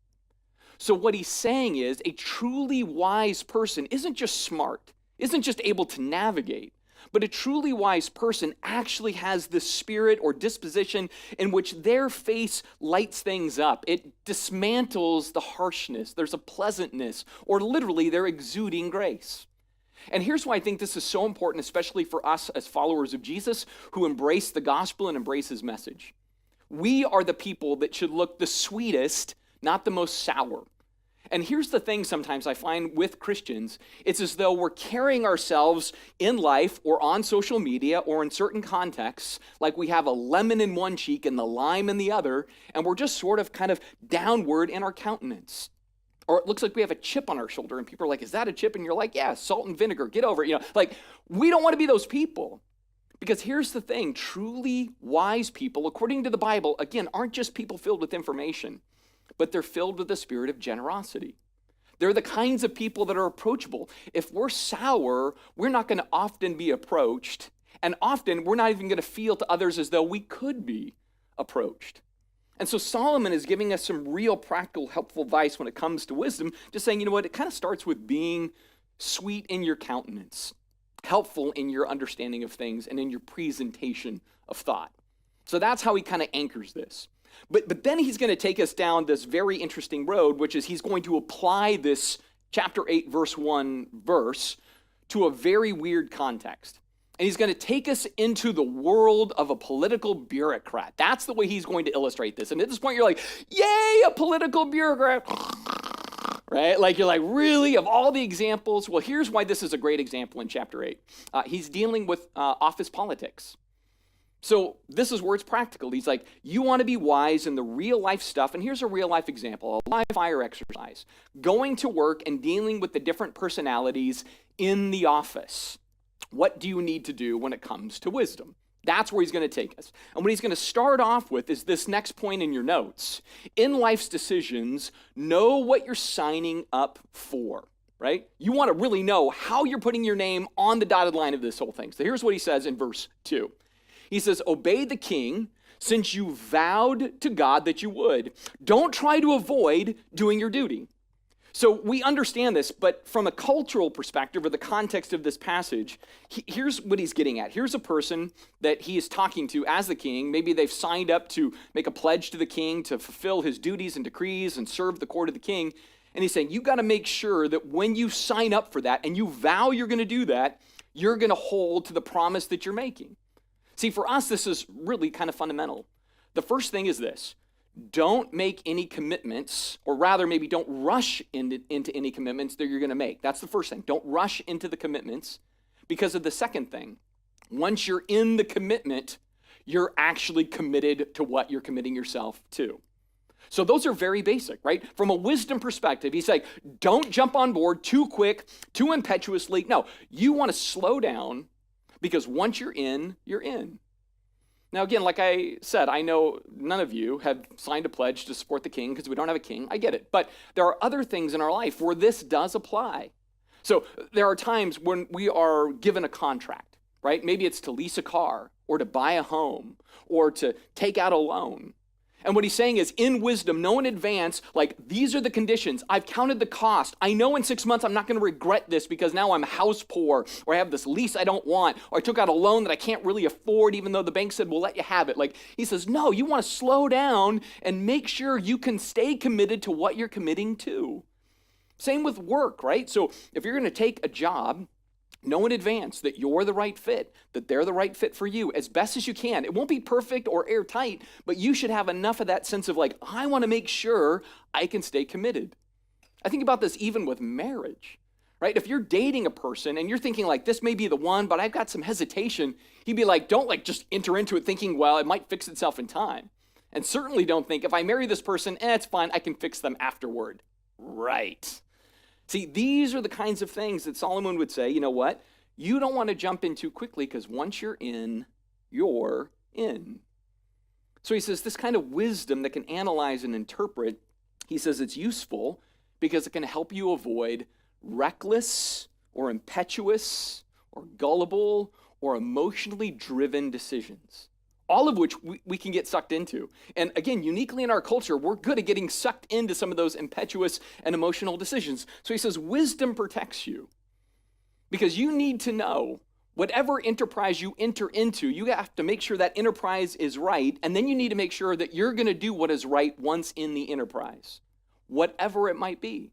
So what he's saying is a truly wise person isn't just smart, isn't just able to navigate, but a truly wise person actually has the spirit or disposition in which their face lights things up. It dismantles the harshness. There's a pleasantness, or literally they're exuding grace. And here's why I think this is so important, especially for us as followers of Jesus who embrace the gospel and embrace his message. We are the people that should look the sweetest, not the most sour. And here's the thing sometimes I find with Christians, it's as though we're carrying ourselves in life or on social media or in certain contexts like we have a lemon in one cheek and the lime in the other, and we're just sort of kind of downward in our countenance. Or it looks like we have a chip on our shoulder and people are like, is that a chip? And you're like, yeah, salt and vinegar, get over it. Like we don't want to be those people. Because here's the thing, truly wise people, according to the Bible, again, aren't just people filled with information, but they're filled with the spirit of generosity. They're the kinds of people that are approachable. If we're sour, we're not going to often be approached. And often, we're not even going to feel to others as though we could be approached. And so Solomon is giving us some real practical, helpful advice when it comes to wisdom, just saying, you know what, it kind of starts with being sweet in your countenance, helpful in your understanding of things, and in your presentation of thought. So that's how he kind of anchors this. But then he's going to take us down this very interesting road, which is he's going to apply this chapter 8, verse 1 verse to a very weird context. And he's going to take us into the world of a political bureaucrat. That's the way he's going to illustrate this. And at this point, you're like, yay, a political bureaucrat. Right? Like, you're like, really? Of all the examples? Well, here's why this is a great example in chapter 8. He's dealing with office politics. So this is where it's practical. He's like, you want to be wise in the real life stuff. And here's a real life example, a live fire exercise. Going to work and dealing with the different personalities in the office. What do you need to do when it comes to wisdom? That's where he's going to take us. And what he's going to start off with is this next point in your notes. In life's decisions, know what you're signing up for, right? You want to really know how you're putting your name on the dotted line of this whole thing. So here's what he says in verse 2. He says, obey the king since you vowed to God that you would. Don't try to avoid doing your duty. So we understand this, but from a cultural perspective or the context of this passage, here's what he's getting at. Here's a person that he is talking to as the king. Maybe they've signed up to make a pledge to the king to fulfill his duties and decrees and serve the court of the king. And he's saying, you got to make sure that when you sign up for that and you vow you're going to do that, you're going to hold to the promise that you're making. See, for us, this is really kind of fundamental. The first thing is this. Don't make any commitments, or rather maybe don't rush into any commitments that you're going to make. That's the first thing. Don't rush into the commitments because of the second thing. Once you're in the commitment, you're actually committed to what you're committing yourself to. So those are very basic, right? From a wisdom perspective, he's like, don't jump on board too quick, too impetuously. No, you want to slow down because once you're in, you're in. Now, again, like I said, I know none of you have signed a pledge to support the king because we don't have a king. I get it. But there are other things in our life where this does apply. So there are times when we are given a contract, right? Maybe it's to lease a car or to buy a home or to take out a loan. And what he's saying is, in wisdom, know in advance, like, these are the conditions. I've counted the cost. I know in 6 months I'm not going to regret this because now I'm house poor, or I have this lease I don't want, or I took out a loan that I can't really afford even though the bank said we'll let you have it. Like, he says, no, you want to slow down and make sure you can stay committed to what you're committing to. Same with work, right? So if you're going to take a job, know in advance that you're the right fit, that they're the right fit for you as best as you can. It won't be perfect or airtight, but you should have enough of that sense of like, I want to make sure I can stay committed. I think about this even with marriage, right? If you're dating a person and you're thinking like, this may be the one, but I've got some hesitation, he'd be like, don't like just enter into it thinking, well, it might fix itself in time. And certainly don't think, if I marry this person, it's fine, I can fix them afterward. Right. See, these are the kinds of things that Solomon would say, you know what? You don't want to jump in too quickly because once you're in, you're in. So he says this kind of wisdom that can analyze and interpret, he says it's useful because it can help you avoid reckless or impetuous or gullible or emotionally driven decisions. All of which we can get sucked into. And again, uniquely in our culture, we're good at getting sucked into some of those impetuous and emotional decisions. So he says, wisdom protects you. Because you need to know, whatever enterprise you enter into, you have to make sure that enterprise is right, and then you need to make sure that you're going to do what is right once in the enterprise, whatever it might be.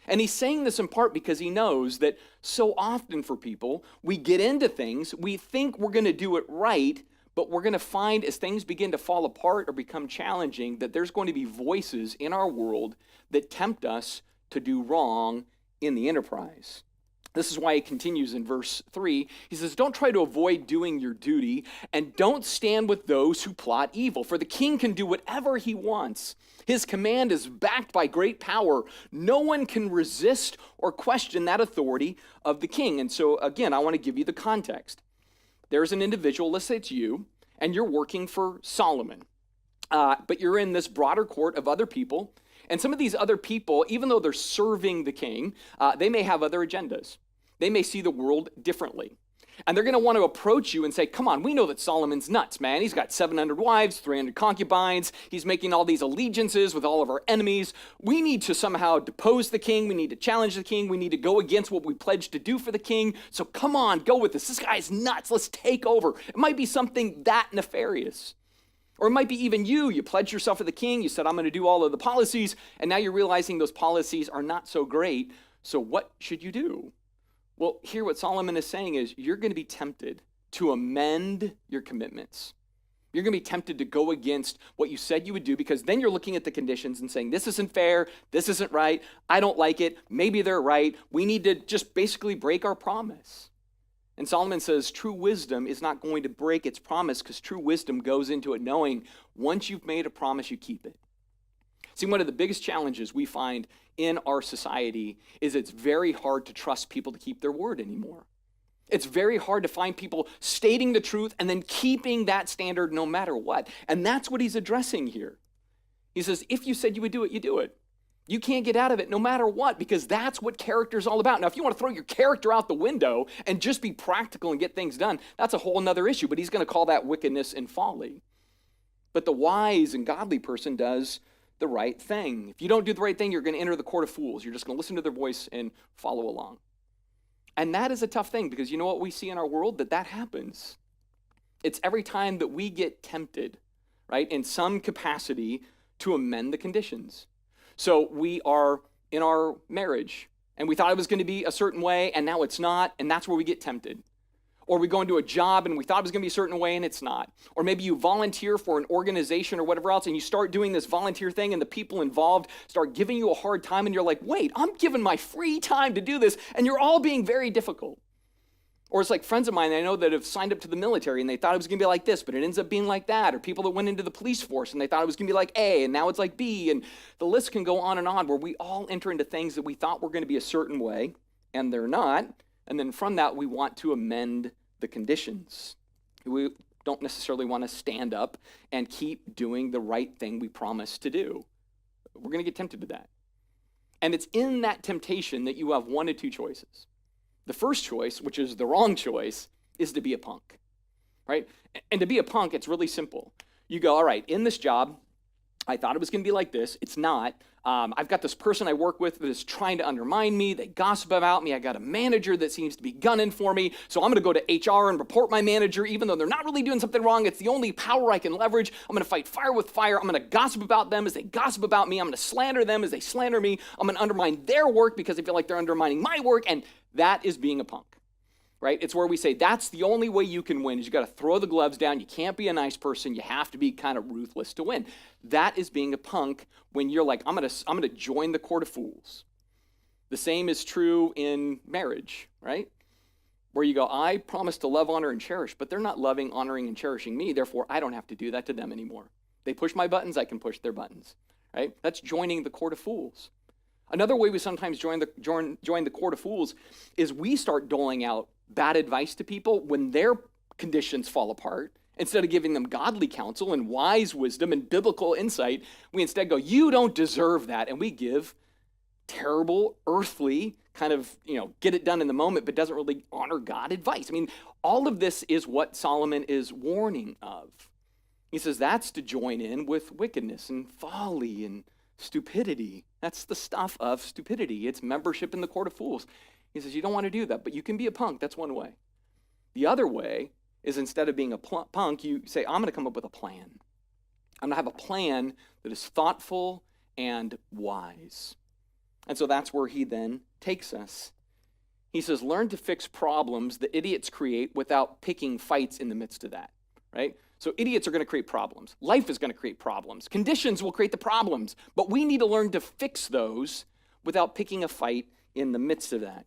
And he's saying this in part because he knows that so often for people, we get into things, we think we're going to do it right, but we're going to find as things begin to fall apart or become challenging that there's going to be voices in our world that tempt us to do wrong in the enterprise. This is why he continues in verse 3. He says, don't try to avoid doing your duty and don't stand with those who plot evil, for the king can do whatever he wants. His command is backed by great power. No one can resist or question that authority of the king. And so again, I want to give you the context. There's an individual, let's say it's you, and you're working for Solomon. But you're in this broader court of other people, And some of these other people, even though they're serving the king, they may have other agendas. They may see the world differently. And they're going to want to approach you and say, come on, we know that Solomon's nuts, man. He's got 700 wives, 300 concubines. He's making all these allegiances with all of our enemies. We need to somehow depose the king. We need to challenge the king. We need to go against what we pledged to do for the king. So come on, go with this. This guy's nuts. Let's take over. It might be something that nefarious. Or it might be even you. You pledged yourself to the king. You said, I'm going to do all of the policies. And now you're realizing those policies are not so great. So what should you do? Well, here what Solomon is saying is you're going to be tempted to amend your commitments. You're going to be tempted to go against what you said you would do, because then you're looking at the conditions and saying, this isn't fair, this isn't right, I don't like it, maybe they're right, we need to just basically break our promise. And Solomon says true wisdom is not going to break its promise, because true wisdom goes into it knowing once you've made a promise, you keep it. See, one of the biggest challenges we find in our society is it's very hard to trust people to keep their word anymore. It's very hard to find people stating the truth and then keeping that standard no matter what. And that's what he's addressing here. He says, if you said you would do it, you do it. You can't get out of it no matter what, because that's what character is all about. Now, if you want to throw your character out the window and just be practical and get things done, that's a whole nother issue. But he's going to call that wickedness and folly. But the wise and godly person does the right thing. If you don't do the right thing, you're going to enter the court of fools. You're just going to listen to their voice and follow along. And that is a tough thing, because you know what we see in our world? That happens. It's every time that we get tempted, right, in some capacity to amend the conditions. So we are in our marriage, and we thought it was going to be a certain way, and now it's not, and that's where we get tempted. Or we go into a job and we thought it was going to be a certain way and it's not. Or maybe you volunteer for an organization or whatever else, and you start doing this volunteer thing and the people involved start giving you a hard time, and you're like, wait, I'm given my free time to do this, and you're all being very difficult. Or it's like friends of mine I know that have signed up to the military and they thought it was going to be like this, but it ends up being like that. Or people that went into the police force and they thought it was going to be like A, and now it's like B. And the list can go on and on, where we all enter into things that we thought were going to be a certain way and they're not. And then from that, we want to amend the conditions. We don't necessarily want to stand up and keep doing the right thing we promised to do. We're going to get tempted to that. And it's in that temptation that you have one of two choices. The first choice, which is the wrong choice, is to be a punk, right? And to be a punk, it's really simple. You go, all right, in this job, I thought it was going to be like this. It's not. I've got this person I work with that is trying to undermine me. They gossip about me. I got a manager that seems to be gunning for me. So I'm going to go to HR and report my manager, even though they're not really doing something wrong. It's the only power I can leverage. I'm going to fight fire with fire. I'm going to gossip about them as they gossip about me. I'm going to slander them as they slander me. I'm going to undermine their work because I feel like they're undermining my work. And that is being a punk. Right? It's where we say that's the only way you can win is you got to throw the gloves down. You can't be a nice person. You have to be kind of ruthless to win. That is being a punk when you're like, I'm gonna join the court of fools. The same is true in marriage, right? Where you go, I promise to love, honor, and cherish, but they're not loving, honoring, and cherishing me. Therefore, I don't have to do that to them anymore. They push my buttons, I can push their buttons, right? That's joining the court of fools. Another way we sometimes join the court of fools is we start doling out bad advice to people when their conditions fall apart. Instead of giving them godly counsel and wise wisdom and biblical insight, we instead go, you don't deserve that. And we give terrible, earthly, kind of, get it done in the moment, but doesn't really honor God advice. I mean, all of this is what Solomon is warning of. He says that's to join in with wickedness and folly and stupidity. That's the stuff of stupidity. It's membership in the court of fools. He says, you don't want to do that, but you can be a punk. That's one way. The other way is instead of being a punk, you say, I'm going to come up with a plan. I'm going to have a plan that is thoughtful and wise. And so that's where he then takes us. He says, learn to fix problems that idiots create without picking fights in the midst of that, right? So idiots are going to create problems. Life is going to create problems. Conditions will create the problems. But we need to learn to fix those without picking a fight in the midst of that.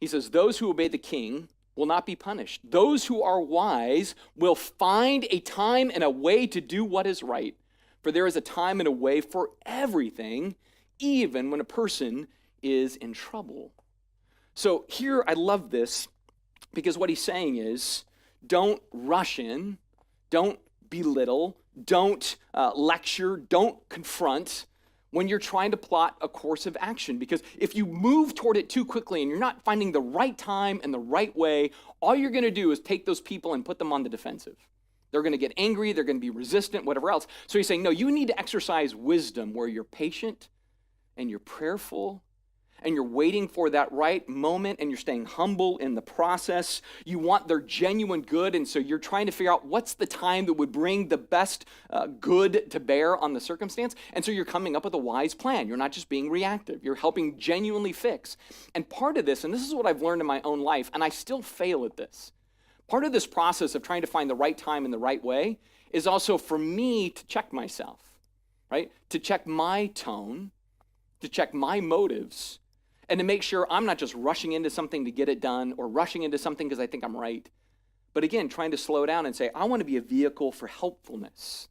He says, those who obey the king will not be punished. Those who are wise will find a time and a way to do what is right. For there is a time and a way for everything, even when a person is in trouble. So here, I love this because what he's saying is, don't rush in, don't belittle, don't lecture, don't confront when you're trying to plot a course of action. Because if you move toward it too quickly and you're not finding the right time and the right way, all you're going to do is take those people and put them on the defensive. They're going to get angry, they're going to be resistant, whatever else. So he's saying, no, you need to exercise wisdom where you're patient and you're prayerful and you're waiting for that right moment and you're staying humble in the process. You want their genuine good, and so you're trying to figure out what's the time that would bring the best good to bear on the circumstance. And so you're coming up with a wise plan. You're not just being reactive. You're helping genuinely fix. And part of this, and this is what I've learned in my own life, and I still fail at this, part of this process of trying to find the right time and the right way is also for me to check myself, right? To check my tone, to check my motives, and to make sure I'm not just rushing into something to get it done or rushing into something because I think I'm right. But again, trying to slow down and say, I want to be a vehicle for helpfulness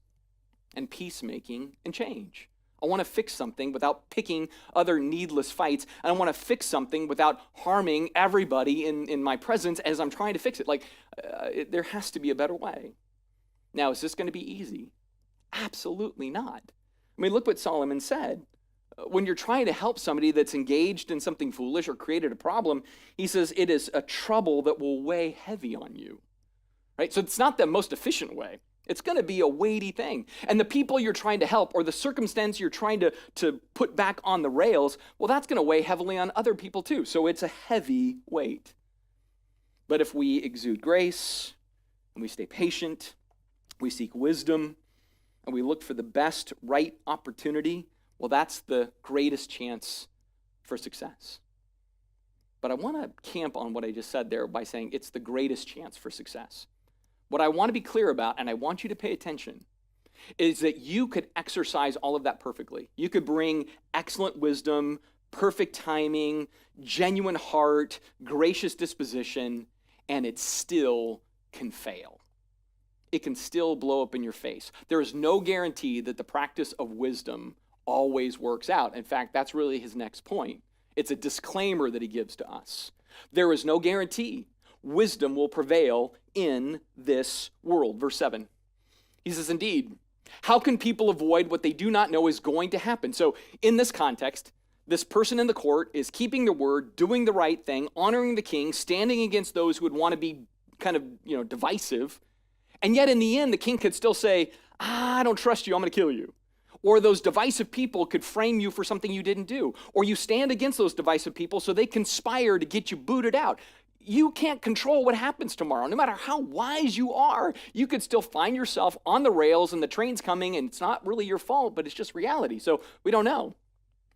and peacemaking and change. I want to fix something without picking other needless fights. And I want to fix something without harming everybody in my presence as I'm trying to fix it. There has to be a better way. Now, is this going to be easy? Absolutely not. I mean, look what Solomon said. When you're trying to help somebody that's engaged in something foolish or created a problem, he says it is a trouble that will weigh heavy on you, right? So it's not the most efficient way. It's going to be a weighty thing. And the people you're trying to help or the circumstance you're trying to put back on the rails, well, that's going to weigh heavily on other people too. So it's a heavy weight. But if we exude grace and we stay patient, we seek wisdom, and we look for the best right opportunity, well, that's the greatest chance for success. But I want to camp on what I just said there by saying it's the greatest chance for success. What I want to be clear about, and I want you to pay attention, is that you could exercise all of that perfectly. You could bring excellent wisdom, perfect timing, genuine heart, gracious disposition, and it still can fail. It can still blow up in your face. There is no guarantee that the practice of wisdom always works out. In fact, that's really his next point. It's a disclaimer that he gives to us. There is no guarantee wisdom will prevail in this world. Verse 7. He says, indeed, how can people avoid what they do not know is going to happen? So in this context, this person in the court is keeping their word, doing the right thing, honoring the king, standing against those who would want to be kind of, divisive. And yet in the end, the king could still say, I don't trust you, I'm going to kill you. Or those divisive people could frame you for something you didn't do. Or you stand against those divisive people so they conspire to get you booted out. You can't control what happens tomorrow. No matter how wise you are, you could still find yourself on the rails and the train's coming and it's not really your fault, but it's just reality. So we don't know.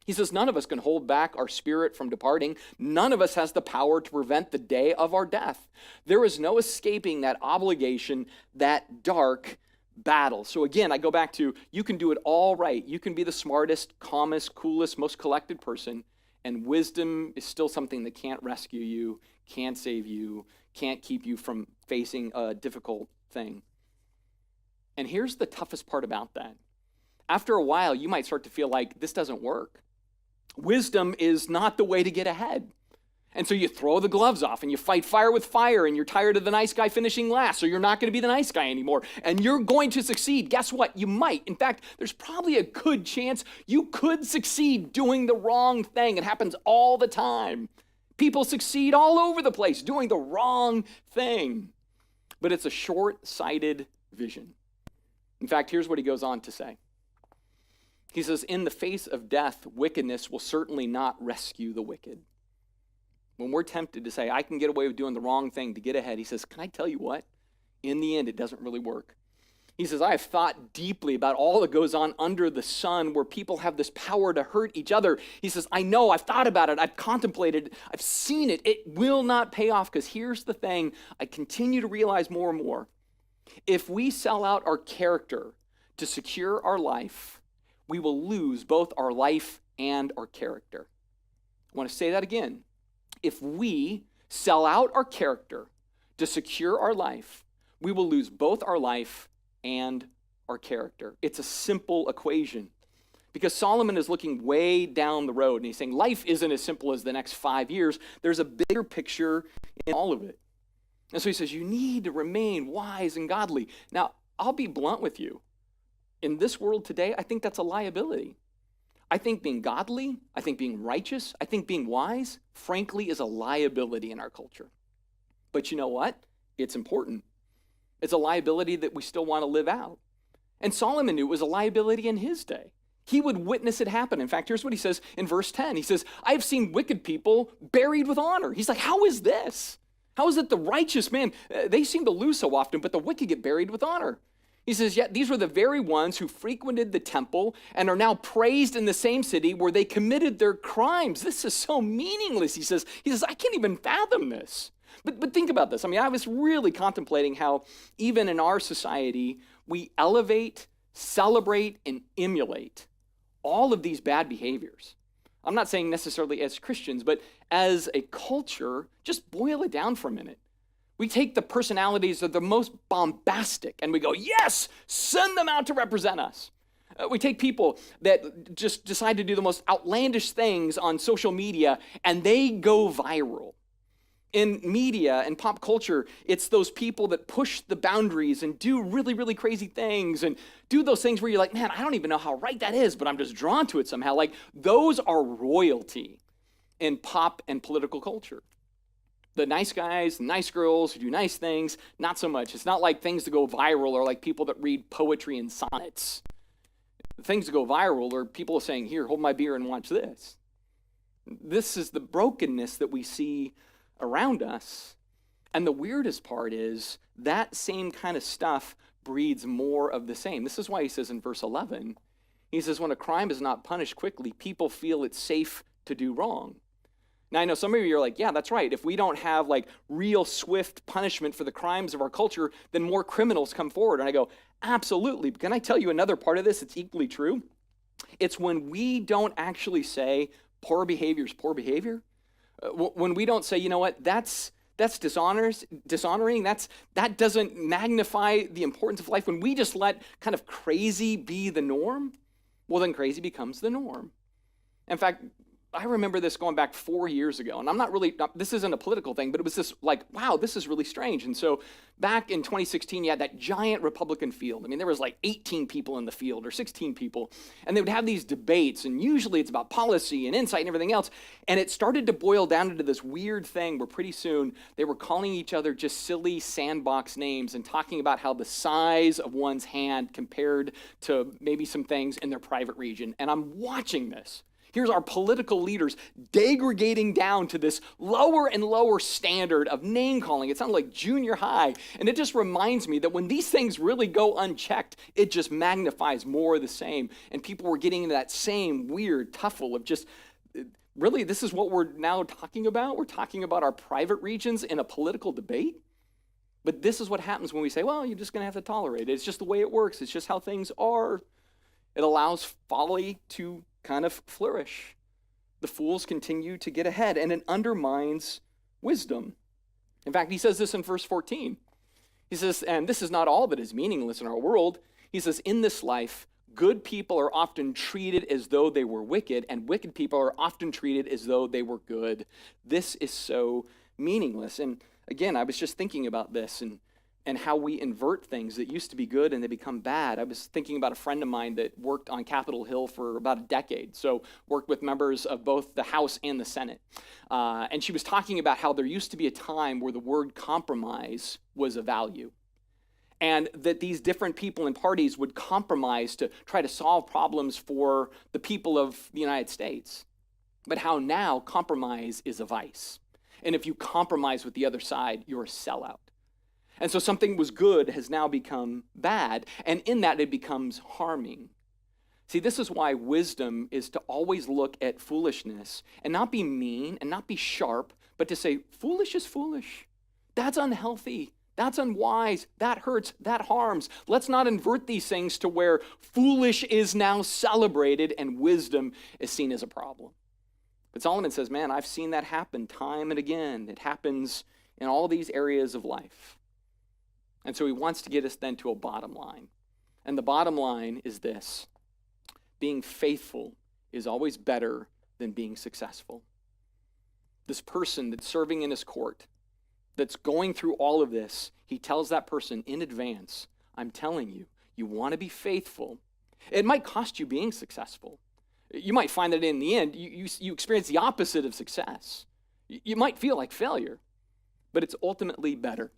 He says none of us can hold back our spirit from departing. None of us has the power to prevent the day of our death. There is no escaping that obligation, that dark battle. So again, I go back to, you can do it all right. You can be the smartest, calmest, coolest, most collected person, and wisdom is still something that can't rescue you, can't save you, can't keep you from facing a difficult thing. And here's the toughest part about that. After a while, you might start to feel like this doesn't work. Wisdom is not the way to get ahead. And so you throw the gloves off and you fight fire with fire and you're tired of the nice guy finishing last, so you're not going to be the nice guy anymore. And you're going to succeed. Guess what? You might. In fact, there's probably a good chance you could succeed doing the wrong thing. It happens all the time. People succeed all over the place doing the wrong thing. But it's a short-sighted vision. In fact, here's what he goes on to say. He says, in the face of death, wickedness will certainly not rescue the wicked. When we're tempted to say, I can get away with doing the wrong thing to get ahead, he says, can I tell you what? In the end, it doesn't really work. He says, I have thought deeply about all that goes on under the sun where people have this power to hurt each other. He says, I know, I've thought about it, I've contemplated, I've seen it. It will not pay off because here's the thing I continue to realize more and more. If we sell out our character to secure our life, we will lose both our life and our character. I want to say that again. If we sell out our character to secure our life, we will lose both our life and our character. It's a simple equation because Solomon is looking way down the road and he's saying life isn't as simple as the next 5 years. There's a bigger picture in all of it. And so he says, you need to remain wise and godly. Now, I'll be blunt with you. In this world today, I think that's a liability. I think being godly, I think being righteous, I think being wise, frankly, is a liability in our culture. But you know what? It's important. It's a liability that we still want to live out. And Solomon knew it was a liability in his day. He would witness it happen. In fact, here's what he says in verse 10. He says, I have seen wicked people buried with honor. He's like, how is this? How is it the righteous, man, they seem to lose so often, but the wicked get buried with honor? He says, yet these were the very ones who frequented the temple and are now praised in the same city where they committed their crimes. This is so meaningless. He says, I can't even fathom this. But think about this. I mean, I was really contemplating how even in our society, we elevate, celebrate, and emulate all of these bad behaviors. I'm not saying necessarily as Christians, but as a culture, just boil it down for a minute. We take the personalities that are the most bombastic and we go, yes, send them out to represent us. We take people that just decide to do the most outlandish things on social media and they go viral. In media and pop culture, it's those people that push the boundaries and do really, really crazy things and do those things where you're like, man, I don't even know how right that is, but I'm just drawn to it somehow. Like, those are royalty in pop and political culture. The nice guys, nice girls who do nice things, not so much. It's not like things that go viral are like people that read poetry and sonnets. The things that go viral are people saying, here, hold my beer and watch this. This is the brokenness that we see around us. And the weirdest part is that same kind of stuff breeds more of the same. This is why he says in verse 11, he says, when a crime is not punished quickly, people feel it's safe to do wrong. Now, I know some of you are like, yeah, that's right. If we don't have like real swift punishment for the crimes of our culture, then more criminals come forward. And I go, absolutely. But can I tell you another part of this that's equally true? It's when we don't actually say poor behavior is poor behavior. When we don't say, you know what, that's dishonoring, that doesn't magnify the importance of life. When we just let kind of crazy be the norm, well, then crazy becomes the norm. In fact, I remember this going back 4 years ago, and this isn't a political thing, but it was this like, wow, this is really strange. And so back in 2016, you had that giant Republican field. I mean, there was like 18 people in the field or 16 people, and they would have these debates, and usually it's about policy and insight and everything else. And it started to boil down into this weird thing where pretty soon they were calling each other just silly sandbox names and talking about how the size of one's hand compared to maybe some things in their private region. And I'm watching this. Here's our political leaders degrading down to this lower and lower standard of name calling. It sounded like junior high. And it just reminds me that when these things really go unchecked, it just magnifies more of the same. And people were getting into that same weird tuffle of just, really, this is what we're now talking about? We're talking about our private regions in a political debate? But this is what happens when we say, well, you're just going to have to tolerate it. It's just the way it works. It's just how things are. It allows folly to kind of flourish. The fools continue to get ahead, and it undermines wisdom. In fact, he says this in verse 14. He says, and this is not all that is meaningless in our world. He says, in this life, good people are often treated as though they were wicked, and wicked people are often treated as though they were good. This is so meaningless. And again, I was just thinking about this and how we invert things that used to be good and they become bad. I was thinking about a friend of mine that worked on Capitol Hill for about a decade, so worked with members of both the House and the Senate. And she was talking about how there used to be a time where the word compromise was a value. And that these different people and parties would compromise to try to solve problems for the people of the United States. But how now compromise is a vice. And if you compromise with the other side, you're a sellout. And so something was good has now become bad, and in that it becomes harming. See, this is why wisdom is to always look at foolishness and not be mean and not be sharp, but to say, foolish is foolish. That's unhealthy. That's unwise. That hurts. That harms. Let's not invert these things to where foolish is now celebrated and wisdom is seen as a problem. But Solomon says, man, I've seen that happen time and again. It happens in all these areas of life. And so he wants to get us then to a bottom line. And the bottom line is this: being faithful is always better than being successful. This person that's serving in his court, that's going through all of this, he tells that person in advance, I'm telling you, you want to be faithful. It might cost you being successful, You might find that in the end, you experience the opposite of success. You might feel like failure, but it's ultimately better.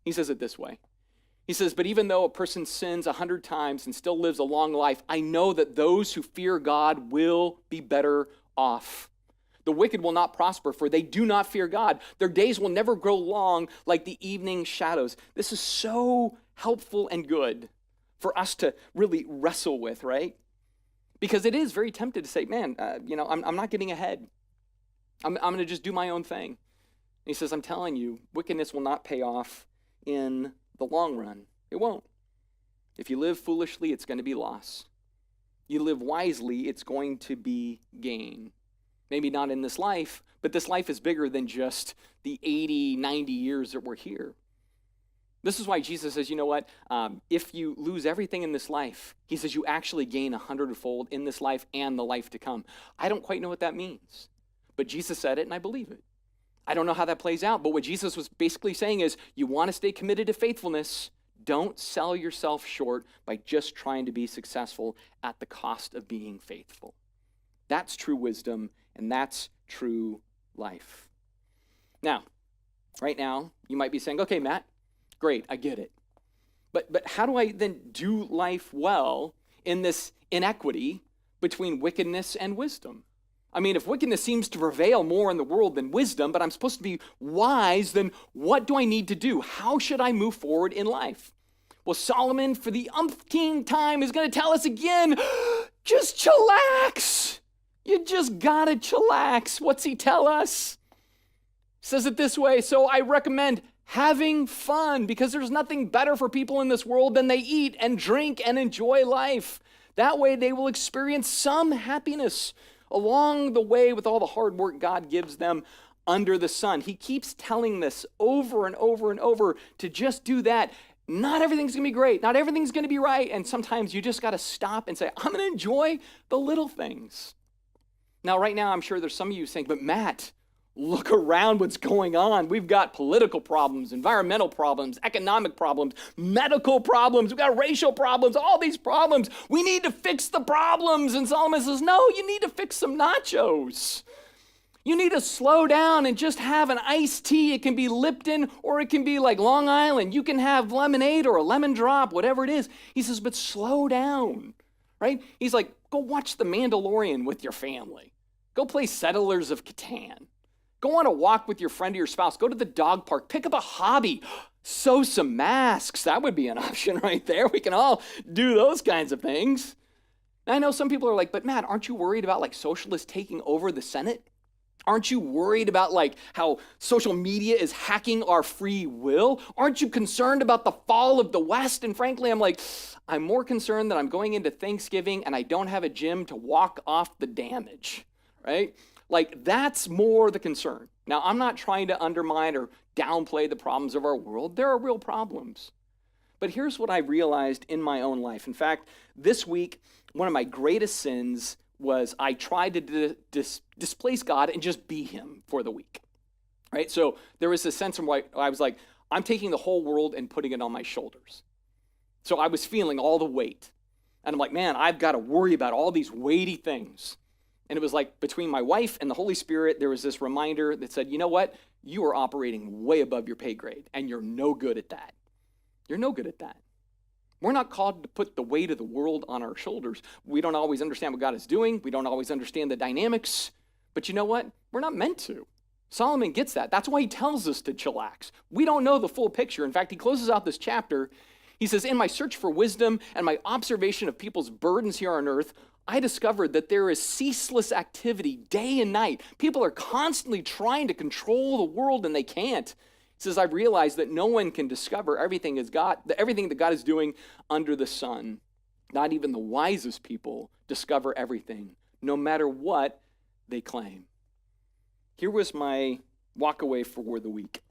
He says it this way. He says, but even though a person sins 100 times and still lives a long life, I know that those who fear God will be better off. The wicked will not prosper, for they do not fear God. Their days will never grow long like the evening shadows. This is so helpful and good for us to really wrestle with, right? Because it is very tempted to say, man, I'm not getting ahead. I'm going to just do my own thing. And he says, I'm telling you, wickedness will not pay off in the long run. It won't. If you live foolishly, it's going to be loss. You live wisely, it's going to be gain. Maybe not in this life, but this life is bigger than just the 80, 90 years that we're here. This is why Jesus says, you know what? If you lose everything in this life, he says you actually gain 100-fold in this life and the life to come. I don't quite know what that means, but Jesus said it and I believe it. I don't know how that plays out, but what Jesus was basically saying is, you want to stay committed to faithfulness, don't sell yourself short by just trying to be successful at the cost of being faithful. That's true wisdom, and that's true life. Now, right now, you might be saying, okay, Matt, great, I get it. But how do I then do life well in this inequity between wickedness and wisdom? I mean, if wickedness seems to prevail more in the world than wisdom, but I'm supposed to be wise, then what do I need to do? How should I move forward in life? Well, Solomon, for the umpteenth time, is going to tell us again, just chillax. You just got to chillax. What's he tell us? He says it this way, so I recommend having fun, because there's nothing better for people in this world than they eat and drink and enjoy life. That way they will experience some happiness along the way with all the hard work God gives them under the sun. He keeps telling this over and over and over to just do that. Not everything's going to be great. Not everything's going to be right. And sometimes you just got to stop and say, I'm going to enjoy the little things. Now, right now, I'm sure there's some of you saying, but Matt, look around what's going on. We've got political problems, environmental problems, economic problems, medical problems. We've got racial problems, all these problems. We need to fix the problems. And Solomon says, no, you need to fix some nachos. You need to slow down and just have an iced tea. It can be Lipton or it can be like Long Island. You can have lemonade or a lemon drop, whatever it is. He says, but slow down, right? He's like, go watch The Mandalorian with your family. Go play Settlers of Catan. Go on a walk with your friend or your spouse. Go to the dog park. Pick up a hobby. Sew some masks. That would be an option right there. We can all do those kinds of things. And I know some people are like, but Matt, aren't you worried about like socialists taking over the Senate? Aren't you worried about like how social media is hacking our free will? Aren't you concerned about the fall of the West? And frankly, I'm like, I'm more concerned that I'm going into Thanksgiving and I don't have a gym to walk off the damage, right? Like, that's more the concern. Now, I'm not trying to undermine or downplay the problems of our world. There are real problems. But here's what I realized in my own life. In fact, this week, one of my greatest sins was I tried to displace God and just be him for the week, right? So there was this sense in which I was like, I'm taking the whole world and putting it on my shoulders. So I was feeling all the weight. And I'm like, man, I've got to worry about all these weighty things. And it was like between my wife and the Holy Spirit, there was this reminder that said, you know what? You are operating way above your pay grade, and you're no good at that. You're no good at that. We're not called to put the weight of the world on our shoulders. We don't always understand what God is doing. We don't always understand the dynamics. But you know what? We're not meant to. Solomon gets that. That's why he tells us to chillax. We don't know the full picture. In fact, he closes out this chapter. He says, in my search for wisdom and my observation of people's burdens here on earth, I discovered that there is ceaseless activity day and night. People are constantly trying to control the world and they can't. He says, I've realized that no one can discover everything that God is doing under the sun. Not even the wisest people discover everything, no matter what they claim. Here was my walk away for the week.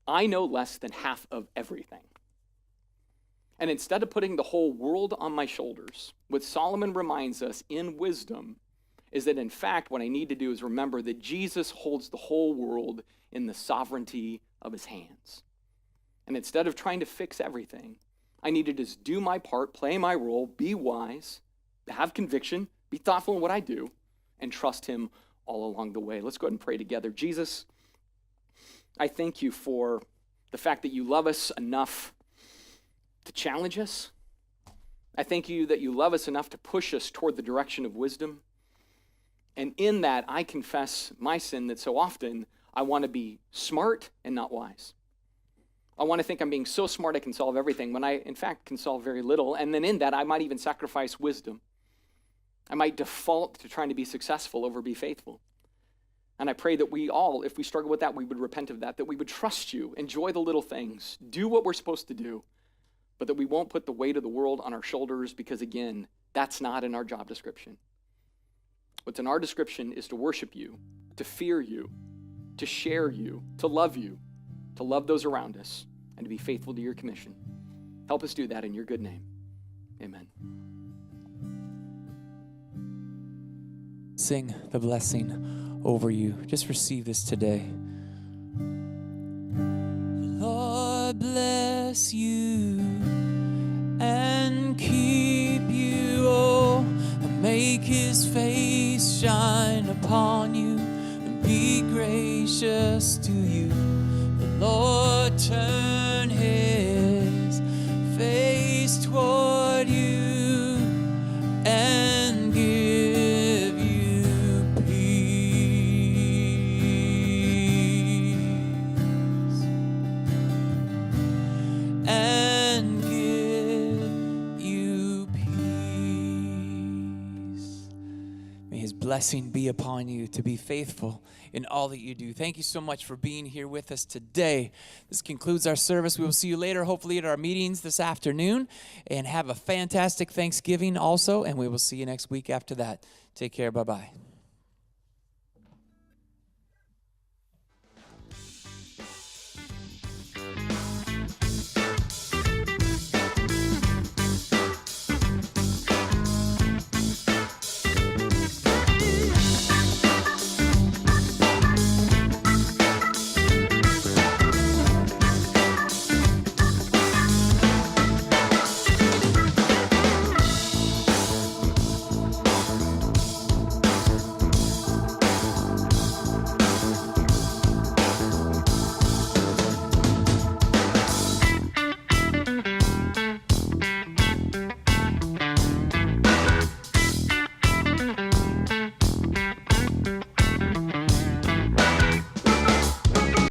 I know less than half of everything. And instead of putting the whole world on my shoulders, what Solomon reminds us in wisdom is that, in fact, what I need to do is remember that Jesus holds the whole world in the sovereignty of his hands. And instead of trying to fix everything, I need to just do my part, play my role, be wise, have conviction, Be thoughtful in what I do and trust him all along the way. Let's go ahead and pray together. Jesus, I thank you for the fact that you love us enough to challenge us. I thank you that you love us enough to push us toward the direction of wisdom. And in that, I confess my sin that so often I want to be smart and not wise. I want to think I'm being so smart I can solve everything when I, in fact, can solve very little. And then in that, I might even sacrifice wisdom. I might default to trying to be successful over be faithful. And I pray that we all, if we struggle with that, we would repent of that, that we would trust you, enjoy the little things, do what we're supposed to do, but that we won't put the weight of the world on our shoulders because, again, that's not in our job description. What's in our description is to worship you, to fear you, to share you, to love those around us, and to be faithful to your commission. Help us do that in your good name. Amen. Sing the blessing over you. Just receive this today. The Lord bless you and keep you, oh, and make his face shine upon you and be gracious to you. The Lord turn his face toward you and give you peace. And give you peace. May his blessing be upon you to be faithful in all that you do. Thank you so much for being here with us today. This concludes our service. We will see you later, hopefully at our meetings this afternoon. And have a fantastic Thanksgiving also, and we will see you next week after that. Take care. Bye-bye.